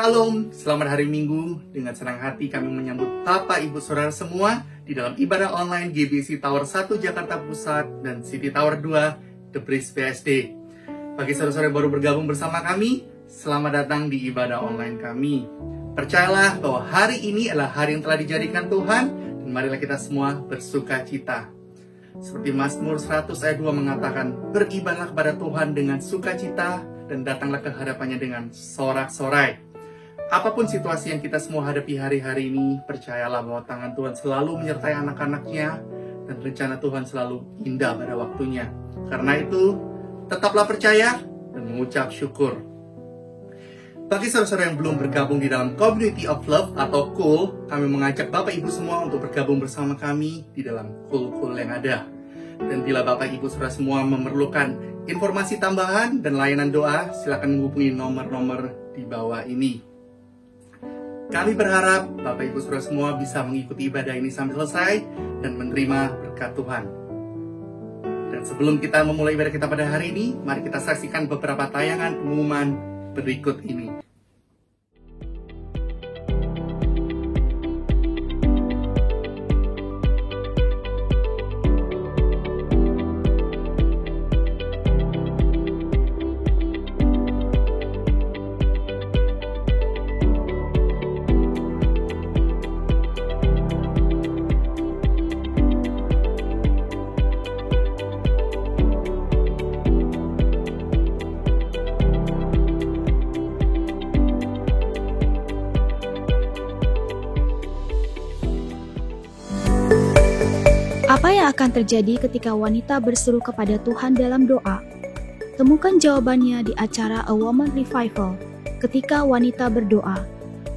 Shalom, selamat hari Minggu. Dengan senang hati kami menyambut Bapak Ibu Saudara semua di dalam ibadah online GBC Tower 1 Jakarta Pusat dan City Tower 2 The Bridge BSD. Bagi saudara-saudara yang baru bergabung bersama kami, selamat datang di ibadah online kami. Percayalah bahwa hari ini adalah hari yang telah dijadikan Tuhan, dan marilah kita semua bersuka cita. Seperti Mazmur 100 ayat 2 mengatakan, beribadahlah kepada Tuhan dengan sukacita dan datanglah ke hadapannya dengan sorak-sorai. Apapun situasi yang kita semua hadapi hari-hari ini, percayalah bahwa tangan Tuhan selalu menyertai anak-anaknya dan rencana Tuhan selalu indah pada waktunya. Karena itu, tetaplah percaya dan mengucap syukur. Bagi saudara-saudara yang belum bergabung di dalam Community of Love atau KUL, kami mengajak Bapak Ibu semua untuk bergabung bersama kami di dalam KUL-KUL yang ada. Dan bila Bapak Ibu saudara semua memerlukan informasi tambahan dan layanan doa, silakan menghubungi nomor-nomor di bawah ini. Kami berharap Bapak Ibu saudara semua bisa mengikuti ibadah ini sampai selesai dan menerima berkat Tuhan. Dan sebelum kita memulai ibadah kita pada hari ini, mari kita saksikan beberapa tayangan pengumuman berikut ini. Apa yang akan terjadi ketika wanita berseru kepada Tuhan dalam doa? Temukan jawabannya di acara A Woman Revival ketika wanita berdoa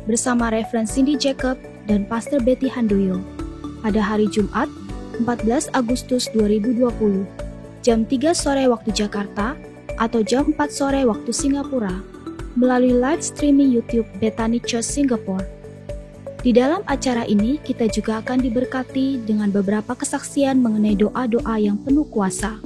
bersama Reverend Cindy Jacob dan Pastor Betty Handoyo pada hari Jumat 14 Agustus 2020 jam 3 sore waktu Jakarta atau jam 4 sore waktu Singapura melalui live streaming YouTube Bethany Church Singapore. Di dalam acara ini, kita juga akan diberkati dengan beberapa kesaksian mengenai doa-doa yang penuh kuasa.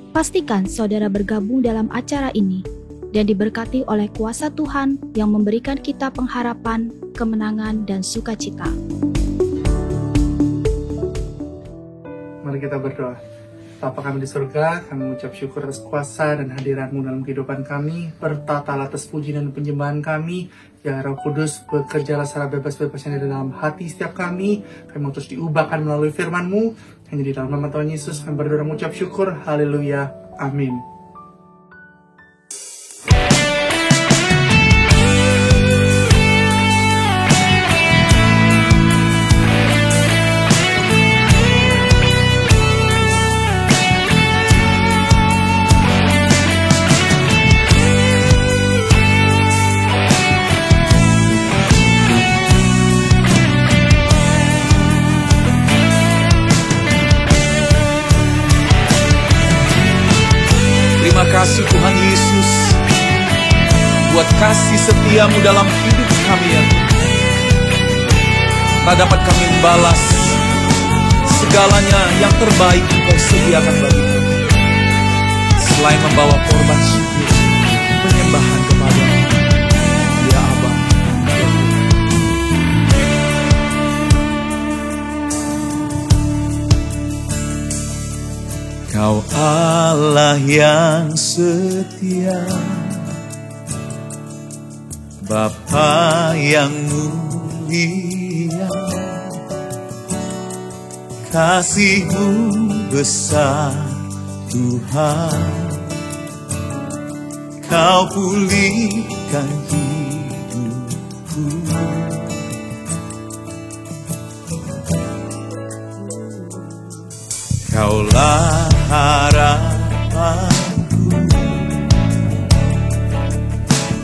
Pastikan saudara bergabung dalam acara ini dan diberkati oleh kuasa Tuhan yang memberikan kita pengharapan, kemenangan, dan sukacita. Mari kita berdoa. Bapa kami di surga, kami mengucap syukur atas kuasa dan hadirat-Mu dalam kehidupan kami. Bertatalah atas puji dan penyembahan kami. Ya Roh Kudus, bekerjalah secara bebas-bebasnya di dalam hati setiap kami. Kami mau terus diubahkan melalui firman-Mu. Hanya di dalam nama Tuhan Yesus kami berdoa dan mengucap syukur. Haleluya. Amin. Terima kasih Tuhan Yesus buat kasih setiamu dalam hidup kami ya Tuhan. Tak dapat kami membalas segalanya yang terbaik Engkau sediakan bagi kami, selain membawa korban syukur penyembahan kepada-Mu ya Aba. Kau Allah yang setia, Bapa yang mulia, kasih-Mu besar Tuhan. Kau pulihkan hidupku, Kaulah harapanku,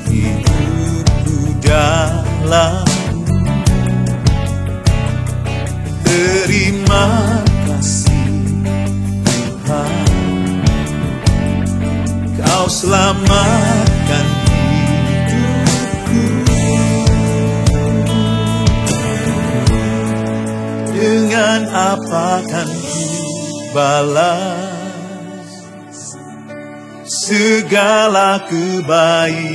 hidupku dalam. Terima kasih Tuhan, Kau selamatkan hidupku. Dengan apa kan ku balas segala kebaikan-Mu?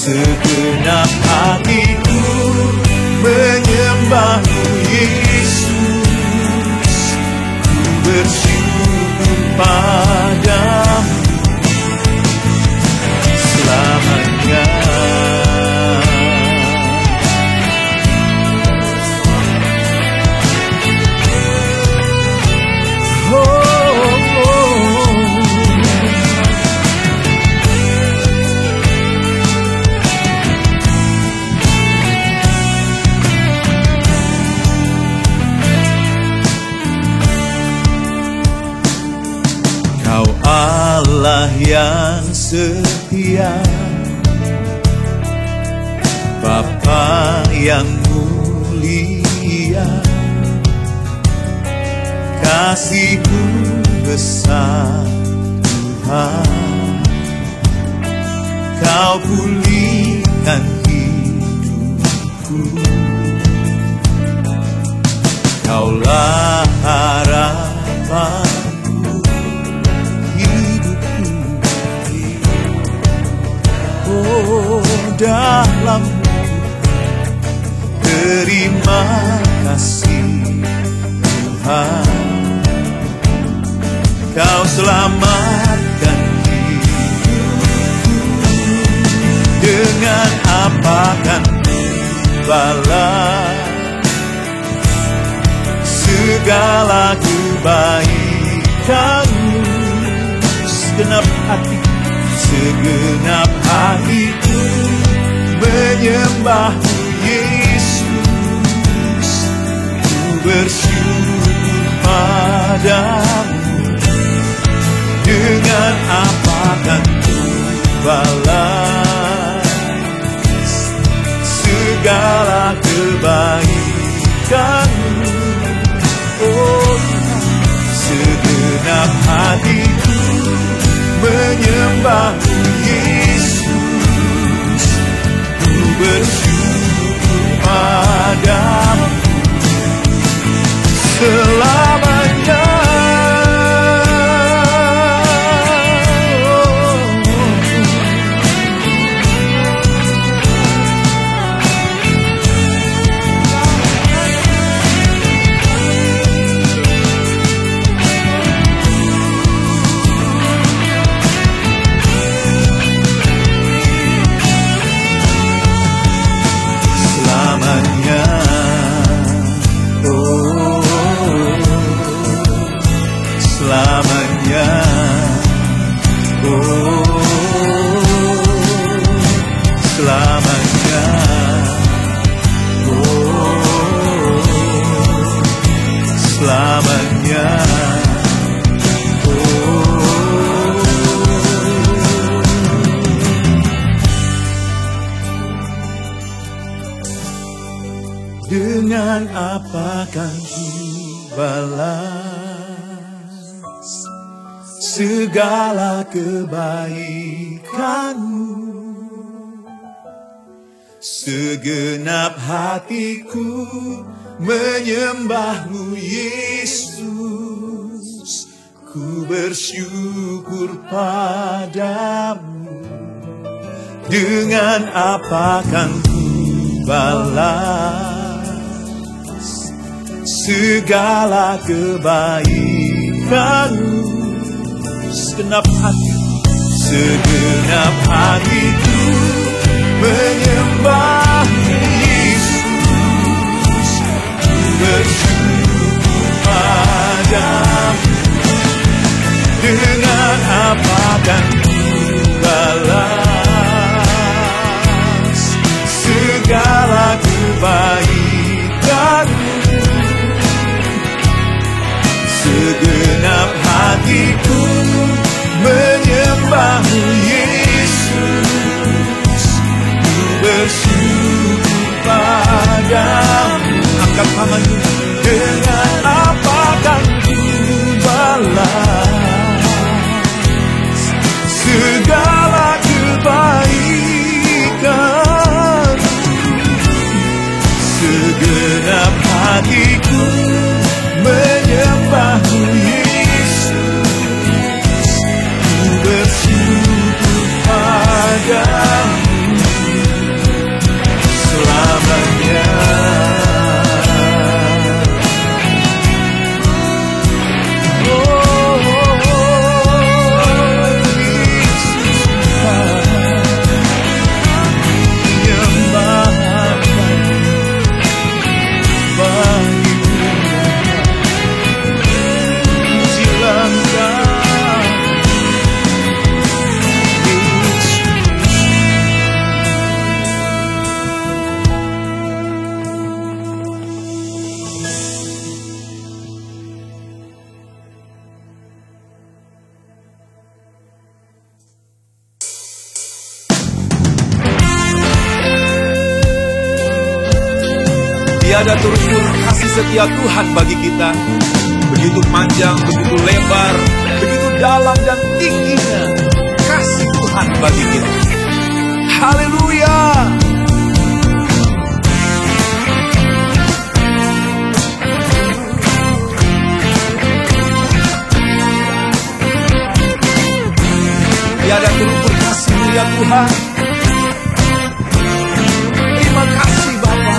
Segenap hatiku menyembah-Mu Yesus, ku bersyukur padamu selamanya. Kau Allah yang setia, Bapa yang mulia, kasih-Mu besar Tuhan. Kau pulihkan hidupku, Kaulah harapan dalam. Terima kasih Tuhan, Kau selamatkan hidupku. Dengan apa kan balas segala kebaikan-Mu? Segenap hati, segenap hatiku menyembah-Mu Yesus, ku bersyukur padamu. Dengan apa kan ku balas segala kebaikan-Mu? Oh, segenap hatiku menyembah-Mu Yesus, ku bersyukur padamu selamanya. Selamanya, selamanya, selamanya. Dengan apa kan ku balas segala kebaikan-Mu? Segenap hatiku menyembah-Mu Yesus, ku bersyukur padamu. Dengan apa kan ku balas segala kebaikan-Mu? Segenap hati, segenap hatiku menyembah-Mu Yesus, ku bersyukur padamu. Dengan apa kan ku balas segala kebaikan-Mu? Segenap hatiku menyembah-Mu Yesus, ku bersyukur padamu. Angkat tanganmu. Dengan apa kan ku balas segala kebaikan? Segenap hatiku menyembah-Mu Yesus, ku bersyukur padamu. Tiada terukur kasih setia Tuhan bagi kita. Begitu panjang, begitu lebar, begitu dalam dan tingginya kasih Tuhan bagi kita. Haleluya. Tiada terukur kasih-Nya Tuhan. Terima kasih Bapa.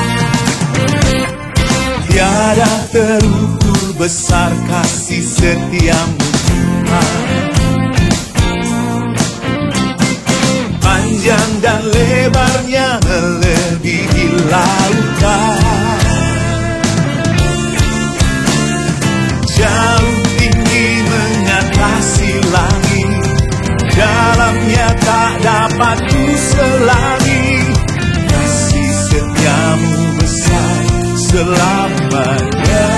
Tiada terukur besar kasih setiamu Tuhan. Panjang dan lebarnya melebihi lautan. Jauh tinggi mengatasi langit. Dalamnya tak dapat kuselangi. Kasih setiamu besar selamanya.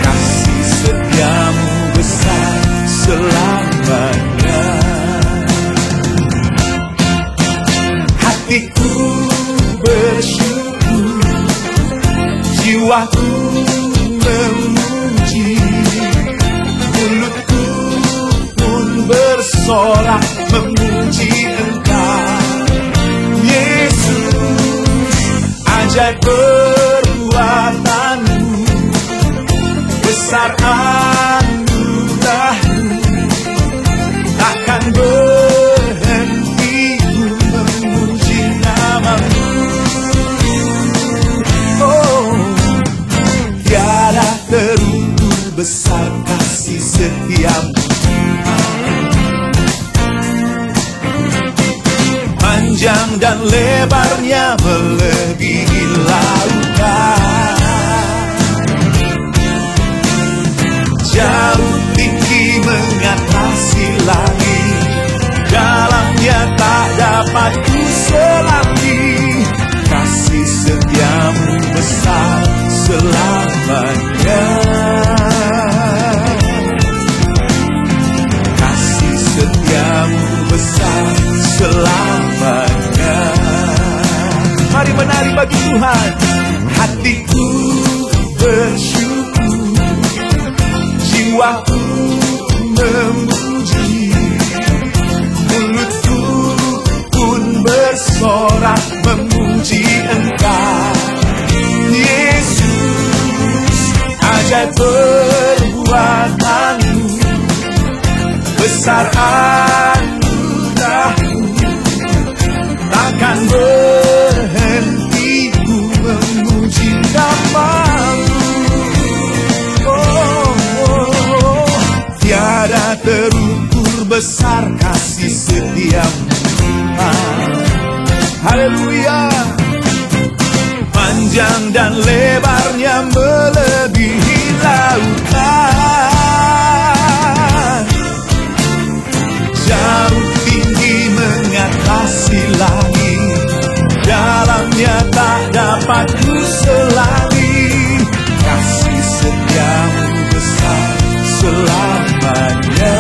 Kasih setiamu besar selamanya. Hatiku bersyukur, jiwaku memuji, mulutku pun bersorak memuji Engkau. Yesus, ajaib perbuatanmu, besar anugerahmu, takkan berhenti memuji namamu. Oh, tiada terukur besar kasih setiamu. Panjang dan lebarnya melebihi lautan. Jauh tinggi mengatasi langit. Dalamnya tak dapat kuselangi. Kasih setiamu besar selamanya. Kasih setiamu besar selamanya. Mari menari bagi Tuhan. Hatiku bersyukur, jiwaku memuji, mulutku pun bersorak memuji Engkau. Yesus, ajaib perbuatanmu, besar anugerahmu, takkan berhenti ku memuji namamu. Oh, tiada terukur besar kasih setiamu. Haleluya. Panjang dan lebarnya melebihi lautan. Jauh tinggi mengatasi langit. Dalamnya tak dapat kuselangi. Kasih setiamu besar selamanya.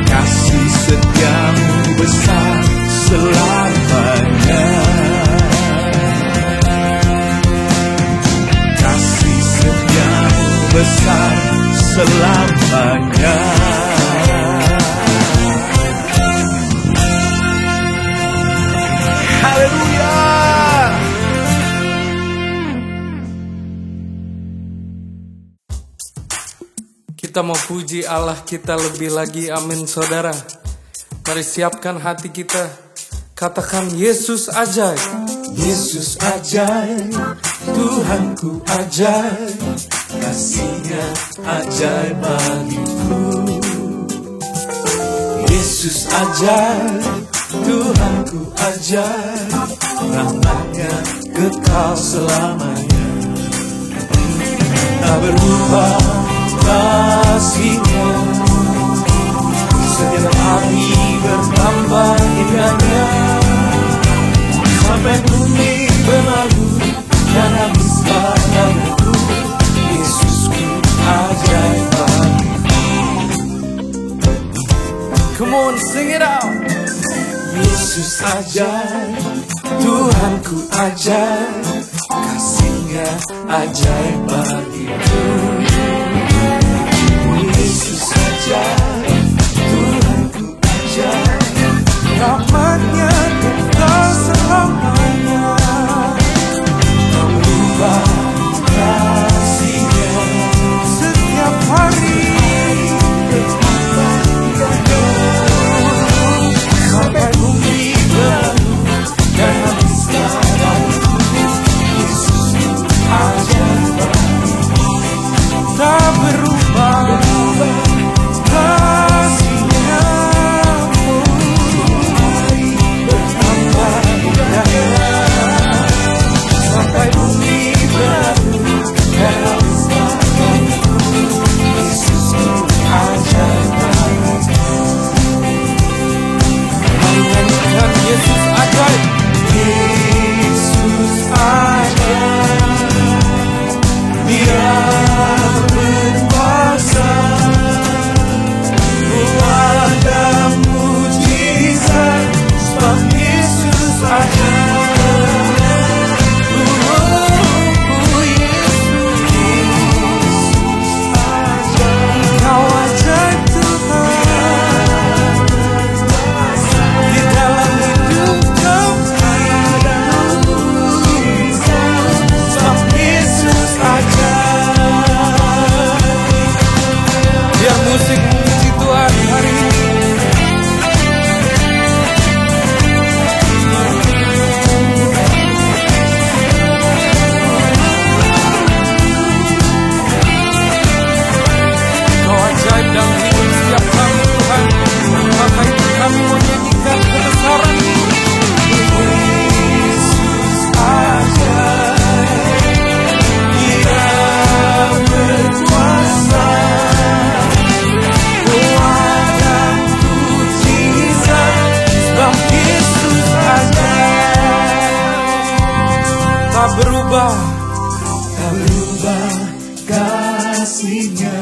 Kasih setiamu besar selamanya. Kasih setiamu besar selamanya. Haleluya. Kita mau puji Allah kita lebih lagi, amin saudara. Mari siapkan hati kita, katakan Yesus ajaib. Yesus ajaib, Tuhanku ajaib, kasih-Nya ajaib bagiku. Yesus ajaib, Tuhanku ajaib, rahmat-Nya kekal selamanya. Tak berubah kasih-Nya, setiap hari bertambah indahnya. Sampai bumi berlalu dan habis padaku, Yesusku ajaib bagiku. Come on, sing it out. Yesus ajaib, Tuhanku ajaib, kasih-Nya ajaib bagiku. Yesus ajaib, Tuhanku ajaib, rahmat-Nya kekal selamanya. Tak berubah kasih-Nya setiap hari. Sampai bumi berlalu dan habis waktu, Yesus ajaib, tak berubah kasih-Nya, bertambah indahnya. Sampai bumi berlalu dan habis waktu, Yesus ajaib. Nyanyikan Yesus ajaib. Yesus ajaib, Dia berkuasa, buat dan mujizat, sebab Yesus ajaib. Yesus ajaib, Kau ajaib Tuhan, di dalam hidup kami. Sebab Yesus ajaib. Biar musik memuji Tuhan hari ini. Kau ajaib dalam hidup setiap kami Tuhan, maka itu kami menyanyikan kebesaran-Mu. Yesus ajaib, Dia berkuasa, kuat dan mujizat, sebab Yesus ajaib. Tak berubah kasih-Nya,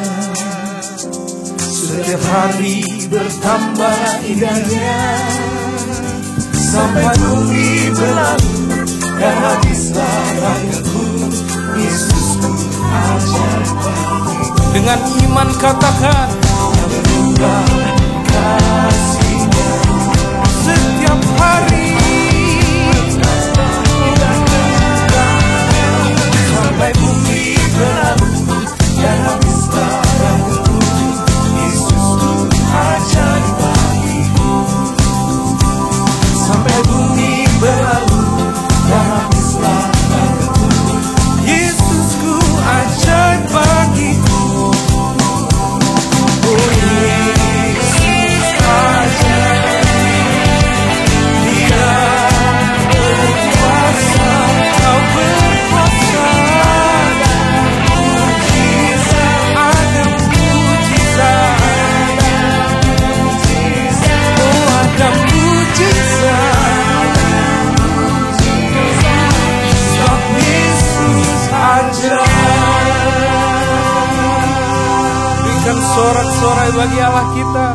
setiap hari bertambah indahnya. Sampai bumi berlalu dan habislah ragaku, Yesusku ajaib bagiku. Dengan iman katakan, tak berubah kasih-Nya, setiap hari sampai bumi berlalu dan habislah ragaku, Yesusku ajaib bagiku. Sampai bumi berlalu dan habislah ragaku, Yesusku ajaib bagiku. Oh Yesus ajaib, Dia berkuasa, Kau berkuasa, ada mujizat, oh ada mujizat, sebab Yesus ajaib. Berikan sorak-sorai bagi Allah kita.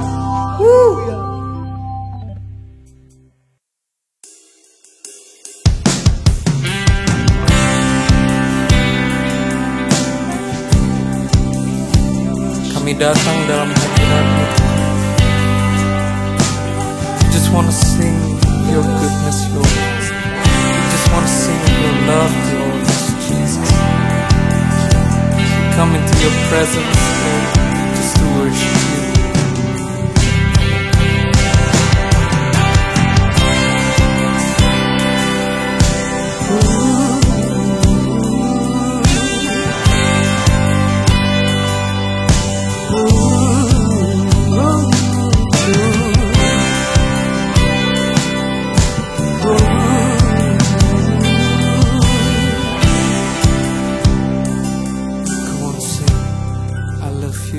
Kami datang dalam hadirat-Mu. We just want to sing Your goodness, Lord. We just want to sing Your love, Lord Jesus. Come into Your presence, Lord, just to worship You. Come on, sing. I love You.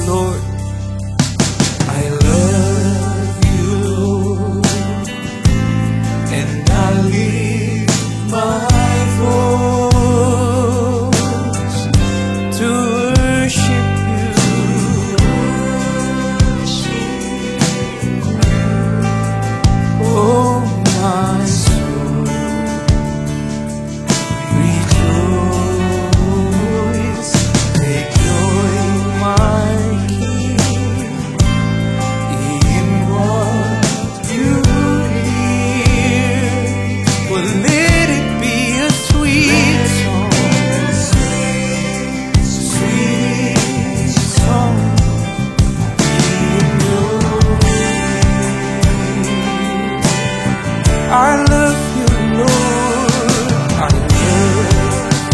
Lord. I love you, Lord. And I lift my voice to worship you. Oh, my soul, rejoice, take joy, my King, in what you hear. Well, let it be a sweet song, sweet song in your ear. I love you, Lord. I love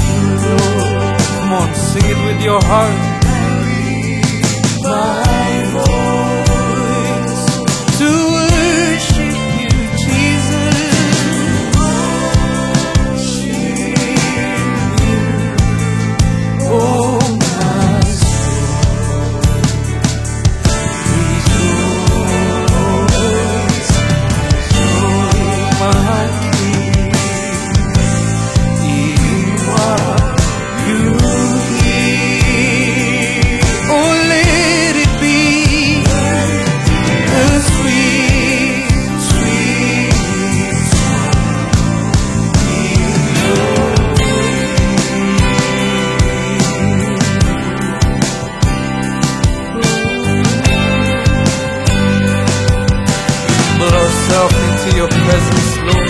you, Lord. Come on, sing it with your heart. My voice to worship you, Jesus. Oh, my soul, rejoice, joy, my King, in what you hear. Oh, let it be a sweet, sweet song in your Put ourselves into your presence, Lord.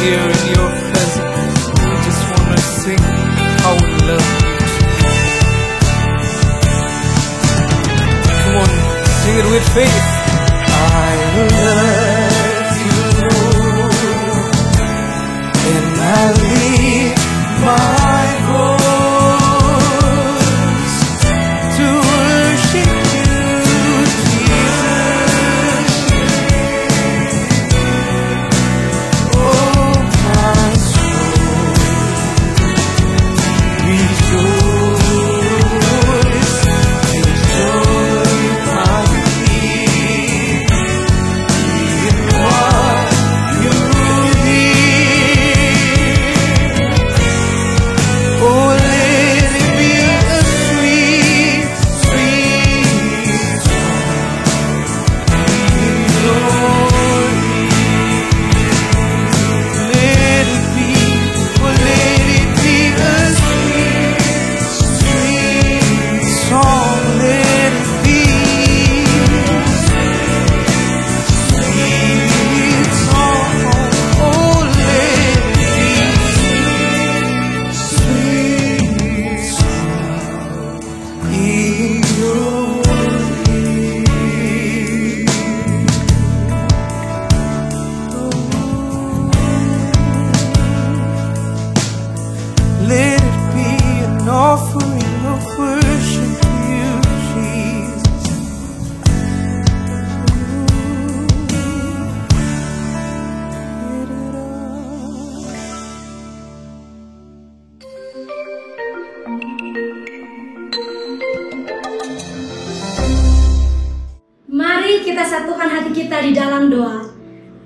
Here in your presence, we just want to sing how we love you. Come on, sing it with faith. I love you, Lord, and I lift my voice to worship you, Jesus. Oh, my soul, rejoice, take joy, my King, in what you hear. Oh, let it be a sweet, sweet song in your ear. Let it be, oh, let it be a sweet, sweet song. Let it be sweet song. Oh, let it be sweet song in your ear. Let it be an offering of worship to you, Jesus. Mari kita satukan hati kita di dalam doa.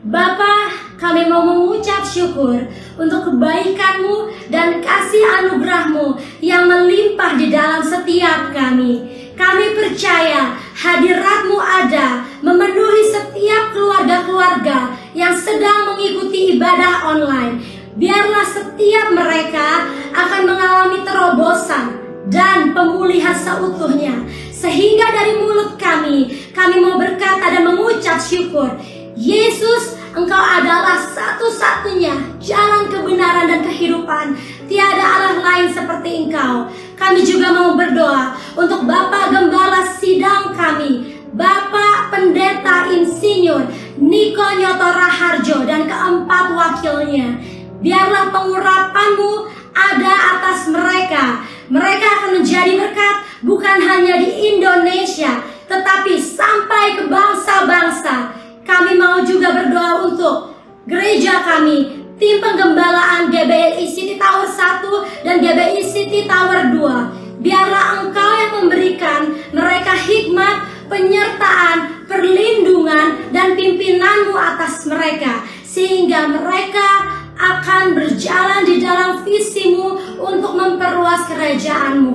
Bapa, kami mau mengucap syukur untuk kebaikan-Mu dan kasih anugerah-Mu yang melimpah di dalam setiap kami. Kami percaya hadirat-Mu ada memenuhi setiap keluarga-keluarga yang sedang mengikuti ibadah online. Biarlah setiap mereka akan mengalami terobosan dan pemulihan seutuhnya. Sehingga dari mulut kami mau berkata dan mengucap syukur. Yesus, Engkau adalah satu-satunya jalan kebenaran dan kehidupan. Tiada Allah lain seperti Engkau. Kami juga mau berdoa untuk Bapak Gembala sidang kami, Bapak Pendeta Insinyur Niko Nyoto Raharjo dan keempat wakilnya. Biarlah pengurapan-Mu ada atas mereka. Mereka akan menjadi berkat bukan hanya di Indonesia, tetapi sampai ke bangsa-bangsa. Kami mau juga berdoa untuk gereja kami, tim penggembalaan GBI City Tower 1 dan GBI City Tower 2. Biarlah Engkau yang memberikan mereka hikmat, penyertaan, perlindungan, dan pimpinan-Mu atas mereka, sehingga mereka akan berjalan di dalam visi-Mu untuk memperluas kerajaan-Mu.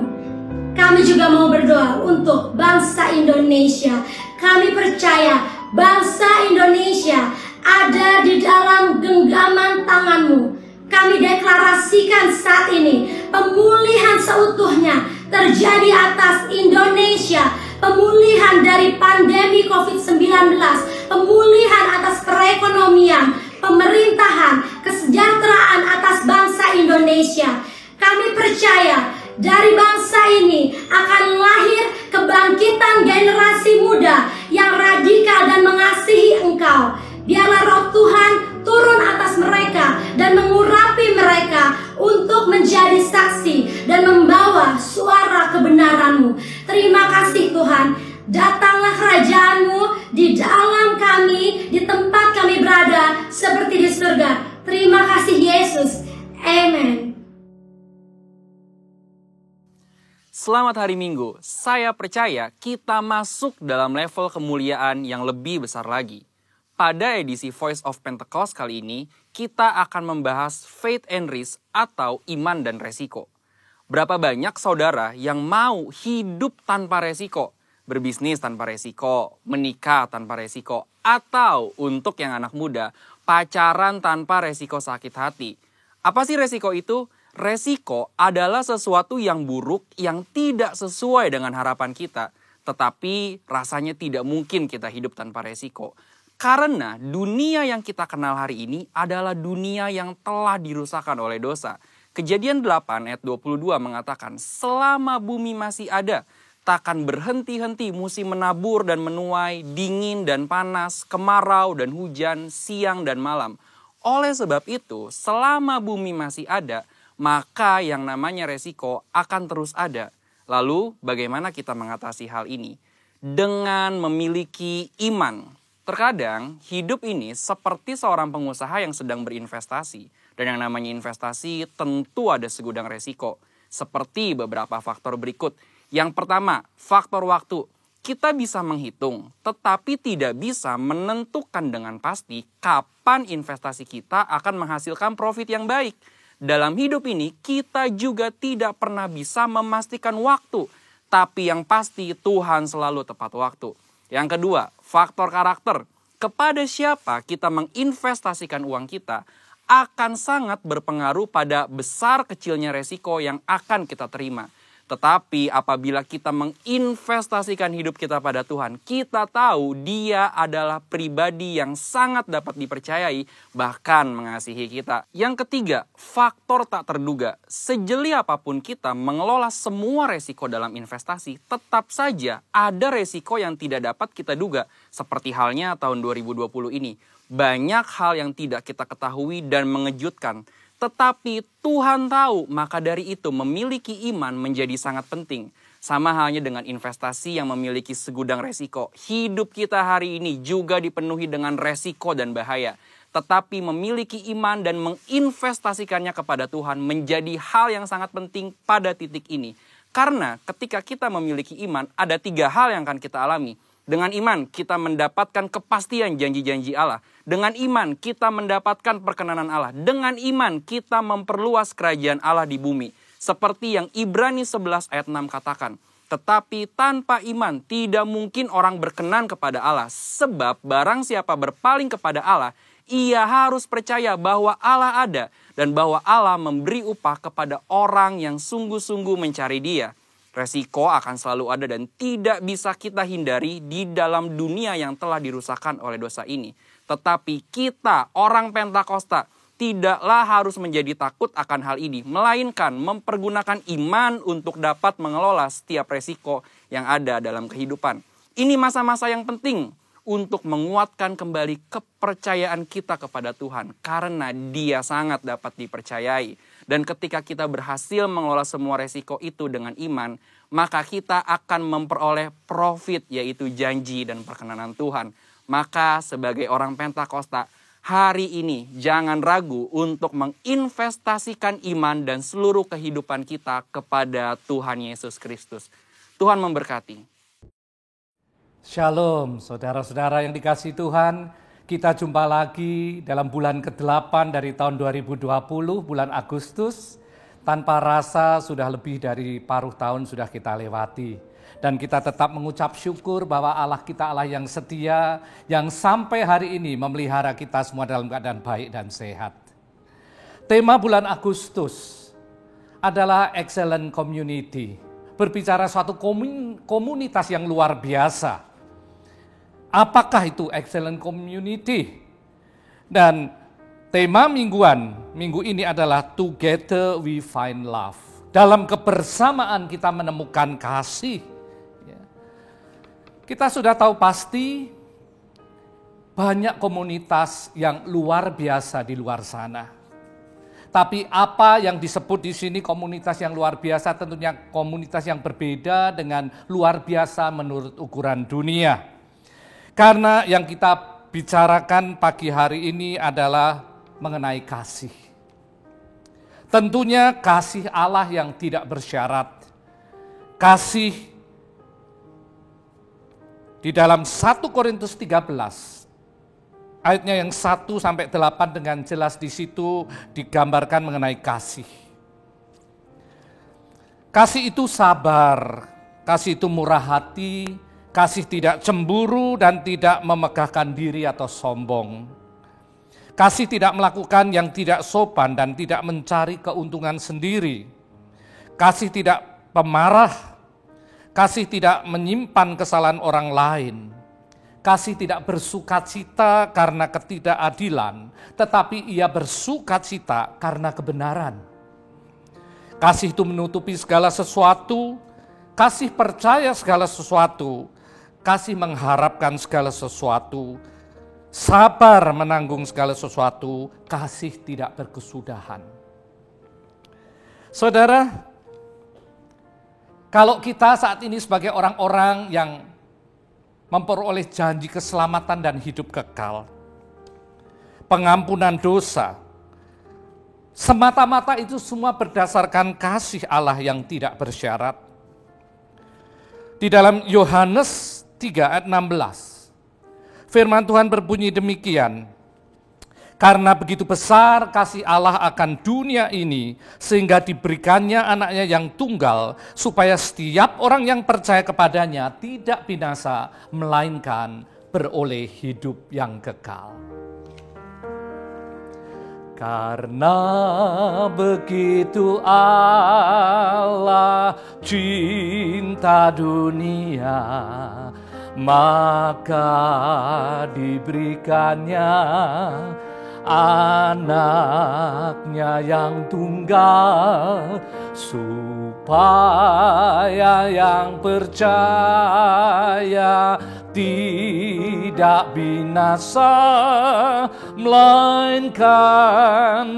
Kami juga mau berdoa untuk bangsa Indonesia. Kami percaya bangsa Indonesia ada di dalam genggaman tangan-Mu. Kami deklarasikan saat ini pemulihan seutuhnya terjadi atas Indonesia. Pemulihan dari pandemi COVID-19, pemulihan atas perekonomian, pemerintahan, kesejahteraan atas bangsa Indonesia. Kami percaya dari bangsa ini akan lahir kebangkitan generasi muda yang radikal dan mengasihi Engkau. Biarlah Roh Tuhan turun atas mereka dan mengurapi mereka untuk menjadi saksi dan membawa suara kebenaran-Mu. Terima kasih Tuhan. Datanglah kerajaan-Mu di dalam kami, di tempat kami berada, seperti di surga. Terima kasih Yesus. Amen. Selamat hari Minggu. Saya percaya kita masuk dalam level kemuliaan yang lebih besar lagi. Pada edisi Voice of Pentecost kali ini, kita akan membahas faith and risk atau iman dan resiko. Berapa banyak saudara yang mau hidup tanpa resiko? Berbisnis tanpa resiko, menikah tanpa resiko, atau untuk yang anak muda, pacaran tanpa resiko sakit hati. Apa sih resiko itu? Resiko adalah sesuatu yang buruk yang tidak sesuai dengan harapan kita, tetapi rasanya tidak mungkin kita hidup tanpa resiko. Karena dunia yang kita kenal hari ini adalah dunia yang telah dirusakkan oleh dosa. Kejadian 8 ayat 22 mengatakan, selama bumi masih ada, takkan berhenti-henti musim menabur dan menuai, dingin dan panas, kemarau dan hujan, siang dan malam. Oleh sebab itu, selama bumi masih ada, maka yang namanya resiko akan terus ada. Lalu, bagaimana kita mengatasi hal ini? Dengan memiliki iman. Terkadang, hidup ini seperti seorang pengusaha yang sedang berinvestasi. Dan yang namanya investasi tentu ada segudang resiko. Seperti beberapa faktor berikut. Yang pertama, faktor waktu. Kita bisa menghitung, tetapi tidak bisa menentukan dengan pasti kapan investasi kita akan menghasilkan profit yang baik. Dalam hidup ini, kita juga tidak pernah bisa memastikan waktu. Tapi yang pasti, Tuhan selalu tepat waktu. Yang kedua, faktor karakter. Kepada siapa kita menginvestasikan uang kita akan sangat berpengaruh pada besar kecilnya resiko yang akan kita terima. Tetapi apabila kita menginvestasikan hidup kita pada Tuhan, kita tahu Dia adalah pribadi yang sangat dapat dipercayai, bahkan mengasihi kita. Yang ketiga, faktor tak terduga. Sejeli apapun kita mengelola semua resiko dalam investasi, tetap saja ada resiko yang tidak dapat kita duga. Seperti halnya tahun 2020 ini. Banyak hal yang tidak kita ketahui dan mengejutkan. Tetapi Tuhan tahu, maka dari itu memiliki iman menjadi sangat penting. Sama halnya dengan investasi yang memiliki segudang resiko. Hidup kita hari ini juga dipenuhi dengan resiko dan bahaya. Tetapi memiliki iman dan menginvestasikannya kepada Tuhan menjadi hal yang sangat penting pada titik ini. Karena ketika kita memiliki iman, ada 3 hal yang akan kita alami. Dengan iman, kita mendapatkan kepastian janji-janji Allah. Dengan iman, kita mendapatkan perkenanan Allah. Dengan iman, kita memperluas kerajaan Allah di bumi. Seperti yang Ibrani 11 ayat 6 katakan. Tetapi tanpa iman, tidak mungkin orang berkenan kepada Allah. Sebab barang siapa berpaling kepada Allah, ia harus percaya bahwa Allah ada. Dan bahwa Allah memberi upah kepada orang yang sungguh-sungguh mencari Dia. Resiko akan selalu ada dan tidak bisa kita hindari di dalam dunia yang telah dirusakkan oleh dosa ini. Tetapi kita, orang Pentakosta, tidaklah harus menjadi takut akan hal ini. Melainkan mempergunakan iman untuk dapat mengelola setiap resiko yang ada dalam kehidupan. Ini masa-masa yang penting untuk menguatkan kembali kepercayaan kita kepada Tuhan. Karena Dia sangat dapat dipercayai. Dan ketika kita berhasil mengelola semua resiko itu dengan iman, maka kita akan memperoleh profit, yaitu janji dan perkenanan Tuhan. Maka sebagai orang Pentakosta, Hari ini jangan ragu untuk menginvestasikan iman dan seluruh kehidupan kita kepada Tuhan Yesus Kristus. Tuhan memberkati. Shalom, saudara-saudara yang dikasihi Tuhan. Kita jumpa lagi dalam bulan ke-8 dari tahun 2020, bulan Agustus. Tanpa rasa sudah lebih dari paruh tahun sudah kita lewati. Dan kita tetap mengucap syukur bahwa Allah kita Allah yang setia, yang sampai hari ini memelihara kita semua dalam keadaan baik dan sehat. Tema bulan Agustus adalah Excellent Community. Berbicara suatu komunitas yang luar biasa. Apakah itu Excellent Community? Dan tema minggu ini adalah Together We Find Love. Dalam kebersamaan kita menemukan kasih. Kita sudah tahu pasti banyak komunitas yang luar biasa di luar sana. Tapi apa yang disebut di sini komunitas yang luar biasa, tentunya komunitas yang berbeda dengan luar biasa menurut ukuran dunia. Karena yang kita bicarakan pagi hari ini adalah mengenai kasih. Tentunya kasih Allah yang tidak bersyarat. Kasih di dalam 1 Korintus 13, ayatnya yang 1-8 dengan jelas di situ digambarkan mengenai kasih. Kasih itu sabar, kasih itu murah hati, kasih tidak cemburu dan tidak memegahkan diri atau sombong. Kasih tidak melakukan yang tidak sopan dan tidak mencari keuntungan sendiri. Kasih tidak pemarah. Kasih tidak menyimpan kesalahan orang lain. Kasih tidak bersukacita karena ketidakadilan, tetapi ia bersukacita karena kebenaran. Kasih itu menutupi segala sesuatu, kasih percaya segala sesuatu, kasih mengharapkan segala sesuatu, sabar menanggung segala sesuatu, kasih tidak berkesudahan. Saudara, kalau kita saat ini sebagai orang-orang yang memperoleh janji keselamatan dan hidup kekal, pengampunan dosa, semata-mata itu semua berdasarkan kasih Allah yang tidak bersyarat. Di dalam Yohanes 3 ayat 16, firman Tuhan berbunyi demikian, karena begitu besar kasih Allah akan dunia ini, sehingga diberikannya anaknya yang tunggal, supaya setiap orang yang percaya kepadanya tidak binasa, melainkan beroleh hidup yang kekal. Karena begitu Allah cinta dunia, maka diberikannya anaknya yang tunggal, supaya yang percaya tidak binasa, melainkan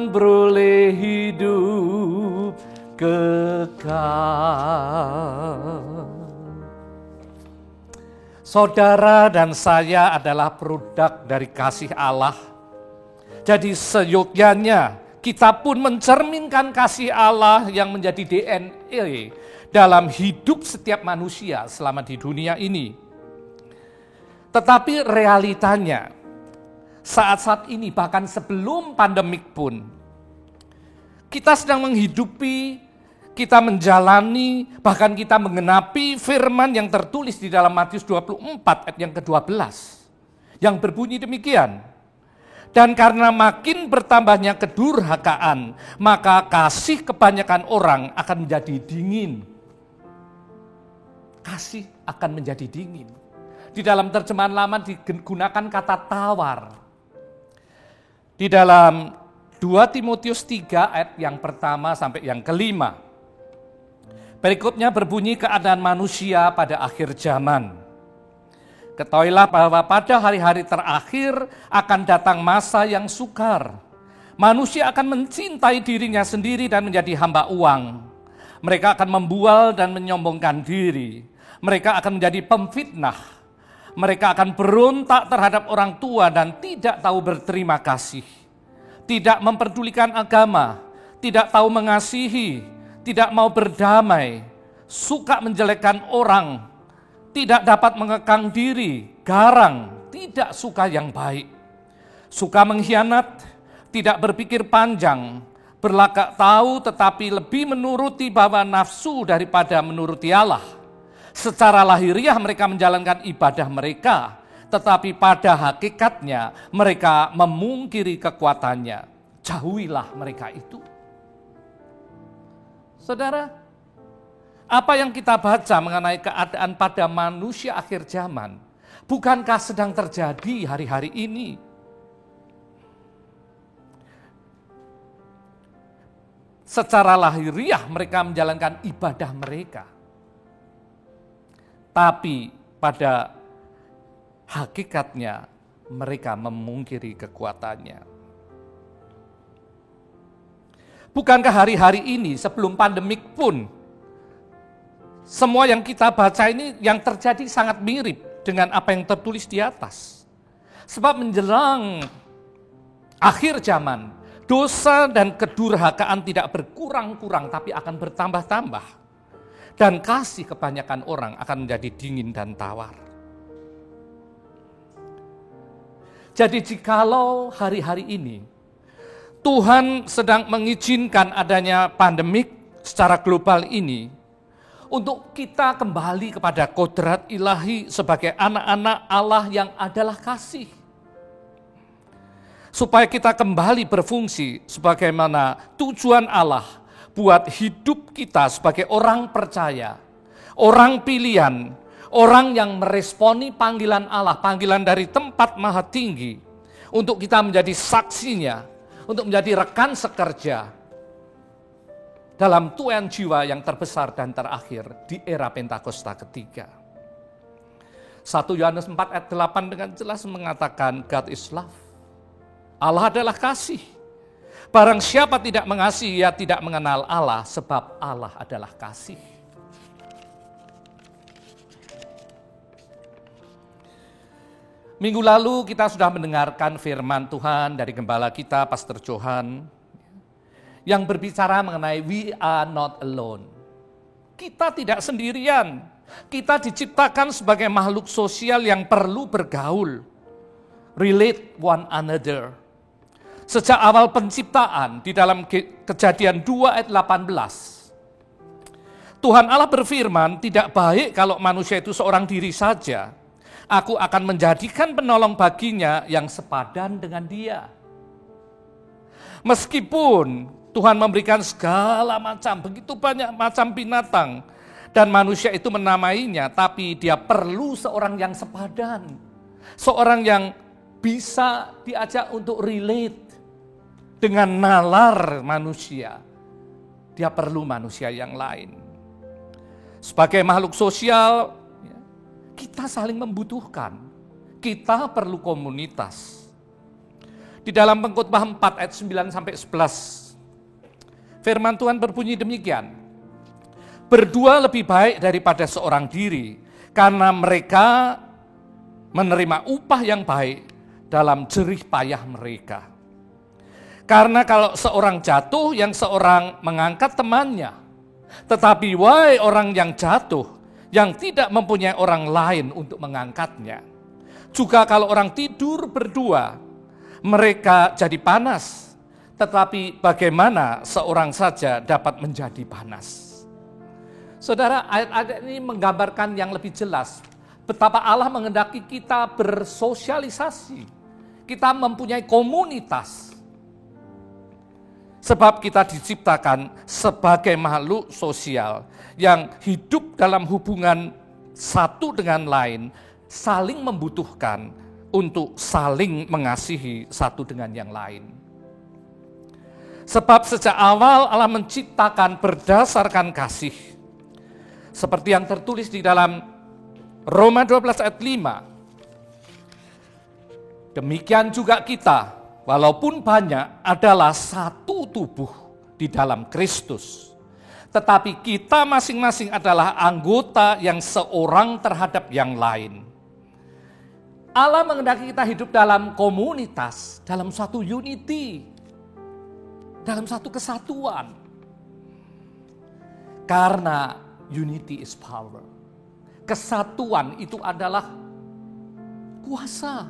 beroleh hidup kekal. Saudara dan saya adalah produk dari kasih Allah. Jadi seyogyanya kita pun mencerminkan kasih Allah yang menjadi DNA dalam hidup setiap manusia selama di dunia ini. Tetapi realitanya saat-saat ini bahkan sebelum pandemik pun kita sedang menghidupi, kita menjalani, bahkan kita menggenapi firman yang tertulis di dalam Matius 24 ayat yang ke-12 yang berbunyi demikian. Dan karena makin bertambahnya kedurhakaan, maka kasih kebanyakan orang akan menjadi dingin. Kasih akan menjadi dingin. Di dalam terjemahan lama digunakan kata tawar. Di dalam 2 Timotius 3 ayat yang pertama sampai yang kelima. Berikutnya berbunyi keadaan manusia pada akhir zaman. Ketahuilah bahwa pada hari-hari terakhir akan datang masa yang sukar. Manusia akan mencintai dirinya sendiri dan menjadi hamba uang. Mereka akan membual dan menyombongkan diri. Mereka akan menjadi pemfitnah. Mereka akan berontak terhadap orang tua dan tidak tahu berterima kasih. Tidak memperdulikan agama, tidak tahu mengasihi, tidak mau berdamai, suka menjelekkan orang, tidak dapat mengekang diri, garang, tidak suka yang baik. Suka mengkhianat, tidak berpikir panjang, berlagak tahu tetapi lebih menuruti hawa nafsu daripada menuruti Allah. Secara lahiriah mereka menjalankan ibadah mereka, tetapi pada hakikatnya mereka memungkiri kekuatannya. Jauhilah mereka itu. Saudara, apa yang kita baca mengenai keadaan pada manusia akhir zaman, bukankah sedang terjadi hari-hari ini? Secara lahiriah mereka menjalankan ibadah mereka. Tapi pada hakikatnya mereka memungkiri kekuatannya. Bukankah hari-hari ini sebelum pandemik pun semua yang kita baca ini yang terjadi sangat mirip dengan apa yang tertulis di atas. Sebab menjelang akhir zaman, dosa dan kedurhakaan tidak berkurang-kurang tapi akan bertambah-tambah. Dan kasih kebanyakan orang akan menjadi dingin dan tawar. Jadi jikalau hari-hari ini Tuhan sedang mengizinkan adanya pandemik secara global ini untuk kita kembali kepada kodrat ilahi sebagai anak-anak Allah yang adalah kasih. Supaya kita kembali berfungsi sebagaimana tujuan Allah buat hidup kita sebagai orang percaya, orang pilihan, orang yang meresponi panggilan Allah, panggilan dari tempat maha tinggi, untuk kita menjadi saksinya, untuk menjadi rekan sekerja dalam tuaian jiwa yang terbesar dan terakhir di era Pentakosta ketiga. 1 Yohanes 4 ayat 8 dengan jelas mengatakan God is love. Allah adalah kasih. Barang siapa tidak mengasihi, ia tidak mengenal Allah, sebab Allah adalah kasih. Minggu lalu kita sudah mendengarkan firman Tuhan dari gembala kita, Pastor Johan, yang berbicara mengenai we are not alone. Kita tidak sendirian. Kita diciptakan sebagai makhluk sosial yang perlu bergaul, relate one another. Sejak awal penciptaan di dalam Kejadian 2 ayat 18. Tuhan Allah berfirman, tidak baik kalau manusia itu seorang diri saja. Aku akan menjadikan penolong baginya yang sepadan dengan dia. Meskipun Tuhan memberikan segala macam, begitu banyak macam binatang, dan manusia itu menamainya, tapi dia perlu seorang yang sepadan. Seorang yang bisa diajak untuk relate dengan nalar manusia. Dia perlu manusia yang lain. Sebagai makhluk sosial, kita saling membutuhkan. Kita perlu komunitas. Di dalam Pengkhotbah 4 ayat 9-11, firman Tuhan berbunyi demikian. Berdua lebih baik daripada seorang diri, karena mereka menerima upah yang baik dalam jerih payah mereka. Karena kalau seorang jatuh, yang seorang mengangkat temannya. Tetapi wahai orang yang jatuh, yang tidak mempunyai orang lain untuk mengangkatnya. Juga kalau orang tidur berdua, mereka jadi panas. Tetapi bagaimana seorang saja dapat menjadi panas? Saudara, ayat-ayat ini menggambarkan yang lebih jelas betapa Allah menghendaki kita bersosialisasi. Kita mempunyai komunitas. Sebab kita diciptakan sebagai makhluk sosial yang hidup dalam hubungan satu dengan lain, saling membutuhkan untuk saling mengasihi satu dengan yang lain. Sebab sejak awal Allah menciptakan berdasarkan kasih. Seperti yang tertulis di dalam Roma 12 ayat 5. Demikian juga kita, walaupun banyak, adalah satu tubuh di dalam Kristus. Tetapi kita masing-masing adalah anggota yang seorang terhadap yang lain. Allah menghendaki kita hidup dalam komunitas, dalam suatu unity, dalam satu kesatuan. Karena unity is power. Kesatuan itu adalah kuasa.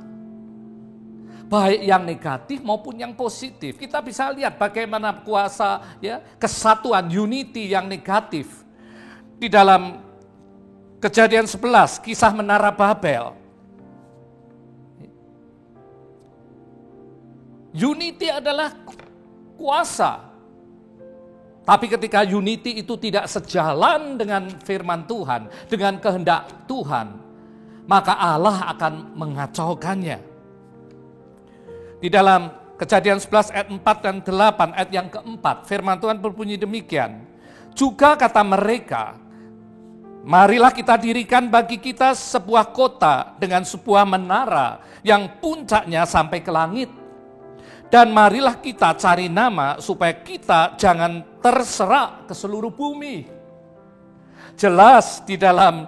Baik yang negatif maupun yang positif. Kita bisa lihat bagaimana kuasa kesatuan, unity yang negatif. Di dalam Kejadian 11, kisah Menara Babel. Unity adalah kuasa. Tapi ketika unity itu tidak sejalan dengan firman Tuhan, dengan kehendak Tuhan, maka Allah akan mengacaukannya. Di dalam Kejadian 11 ayat 4 dan 8, ayat yang keempat, firman Tuhan berbunyi demikian. Juga kata mereka, marilah kita dirikan bagi kita sebuah kota dengan sebuah menara yang puncaknya sampai ke langit. Dan marilah kita cari nama supaya kita jangan terserak ke seluruh bumi. Jelas di dalam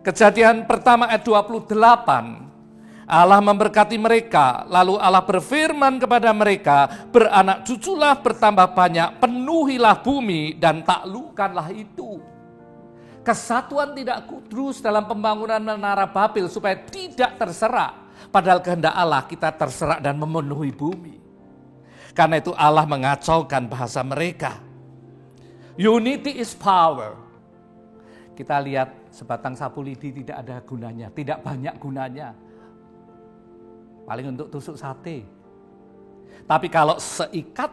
Kejadian pertama ayat 28, Allah memberkati mereka, lalu Allah berfirman kepada mereka, beranak cuculah bertambah banyak, penuhilah bumi dan taklukkanlah itu. Kesatuan tidak kudus dalam pembangunan Menara Babel supaya tidak terserak. Padahal kehendak Allah kita terserak dan memenuhi bumi. Karena itu Allah mengacaukan bahasa mereka. Unity is power. Kita lihat sebatang sapu lidi tidak ada gunanya, tidak banyak gunanya. Paling untuk tusuk sate. Tapi kalau seikat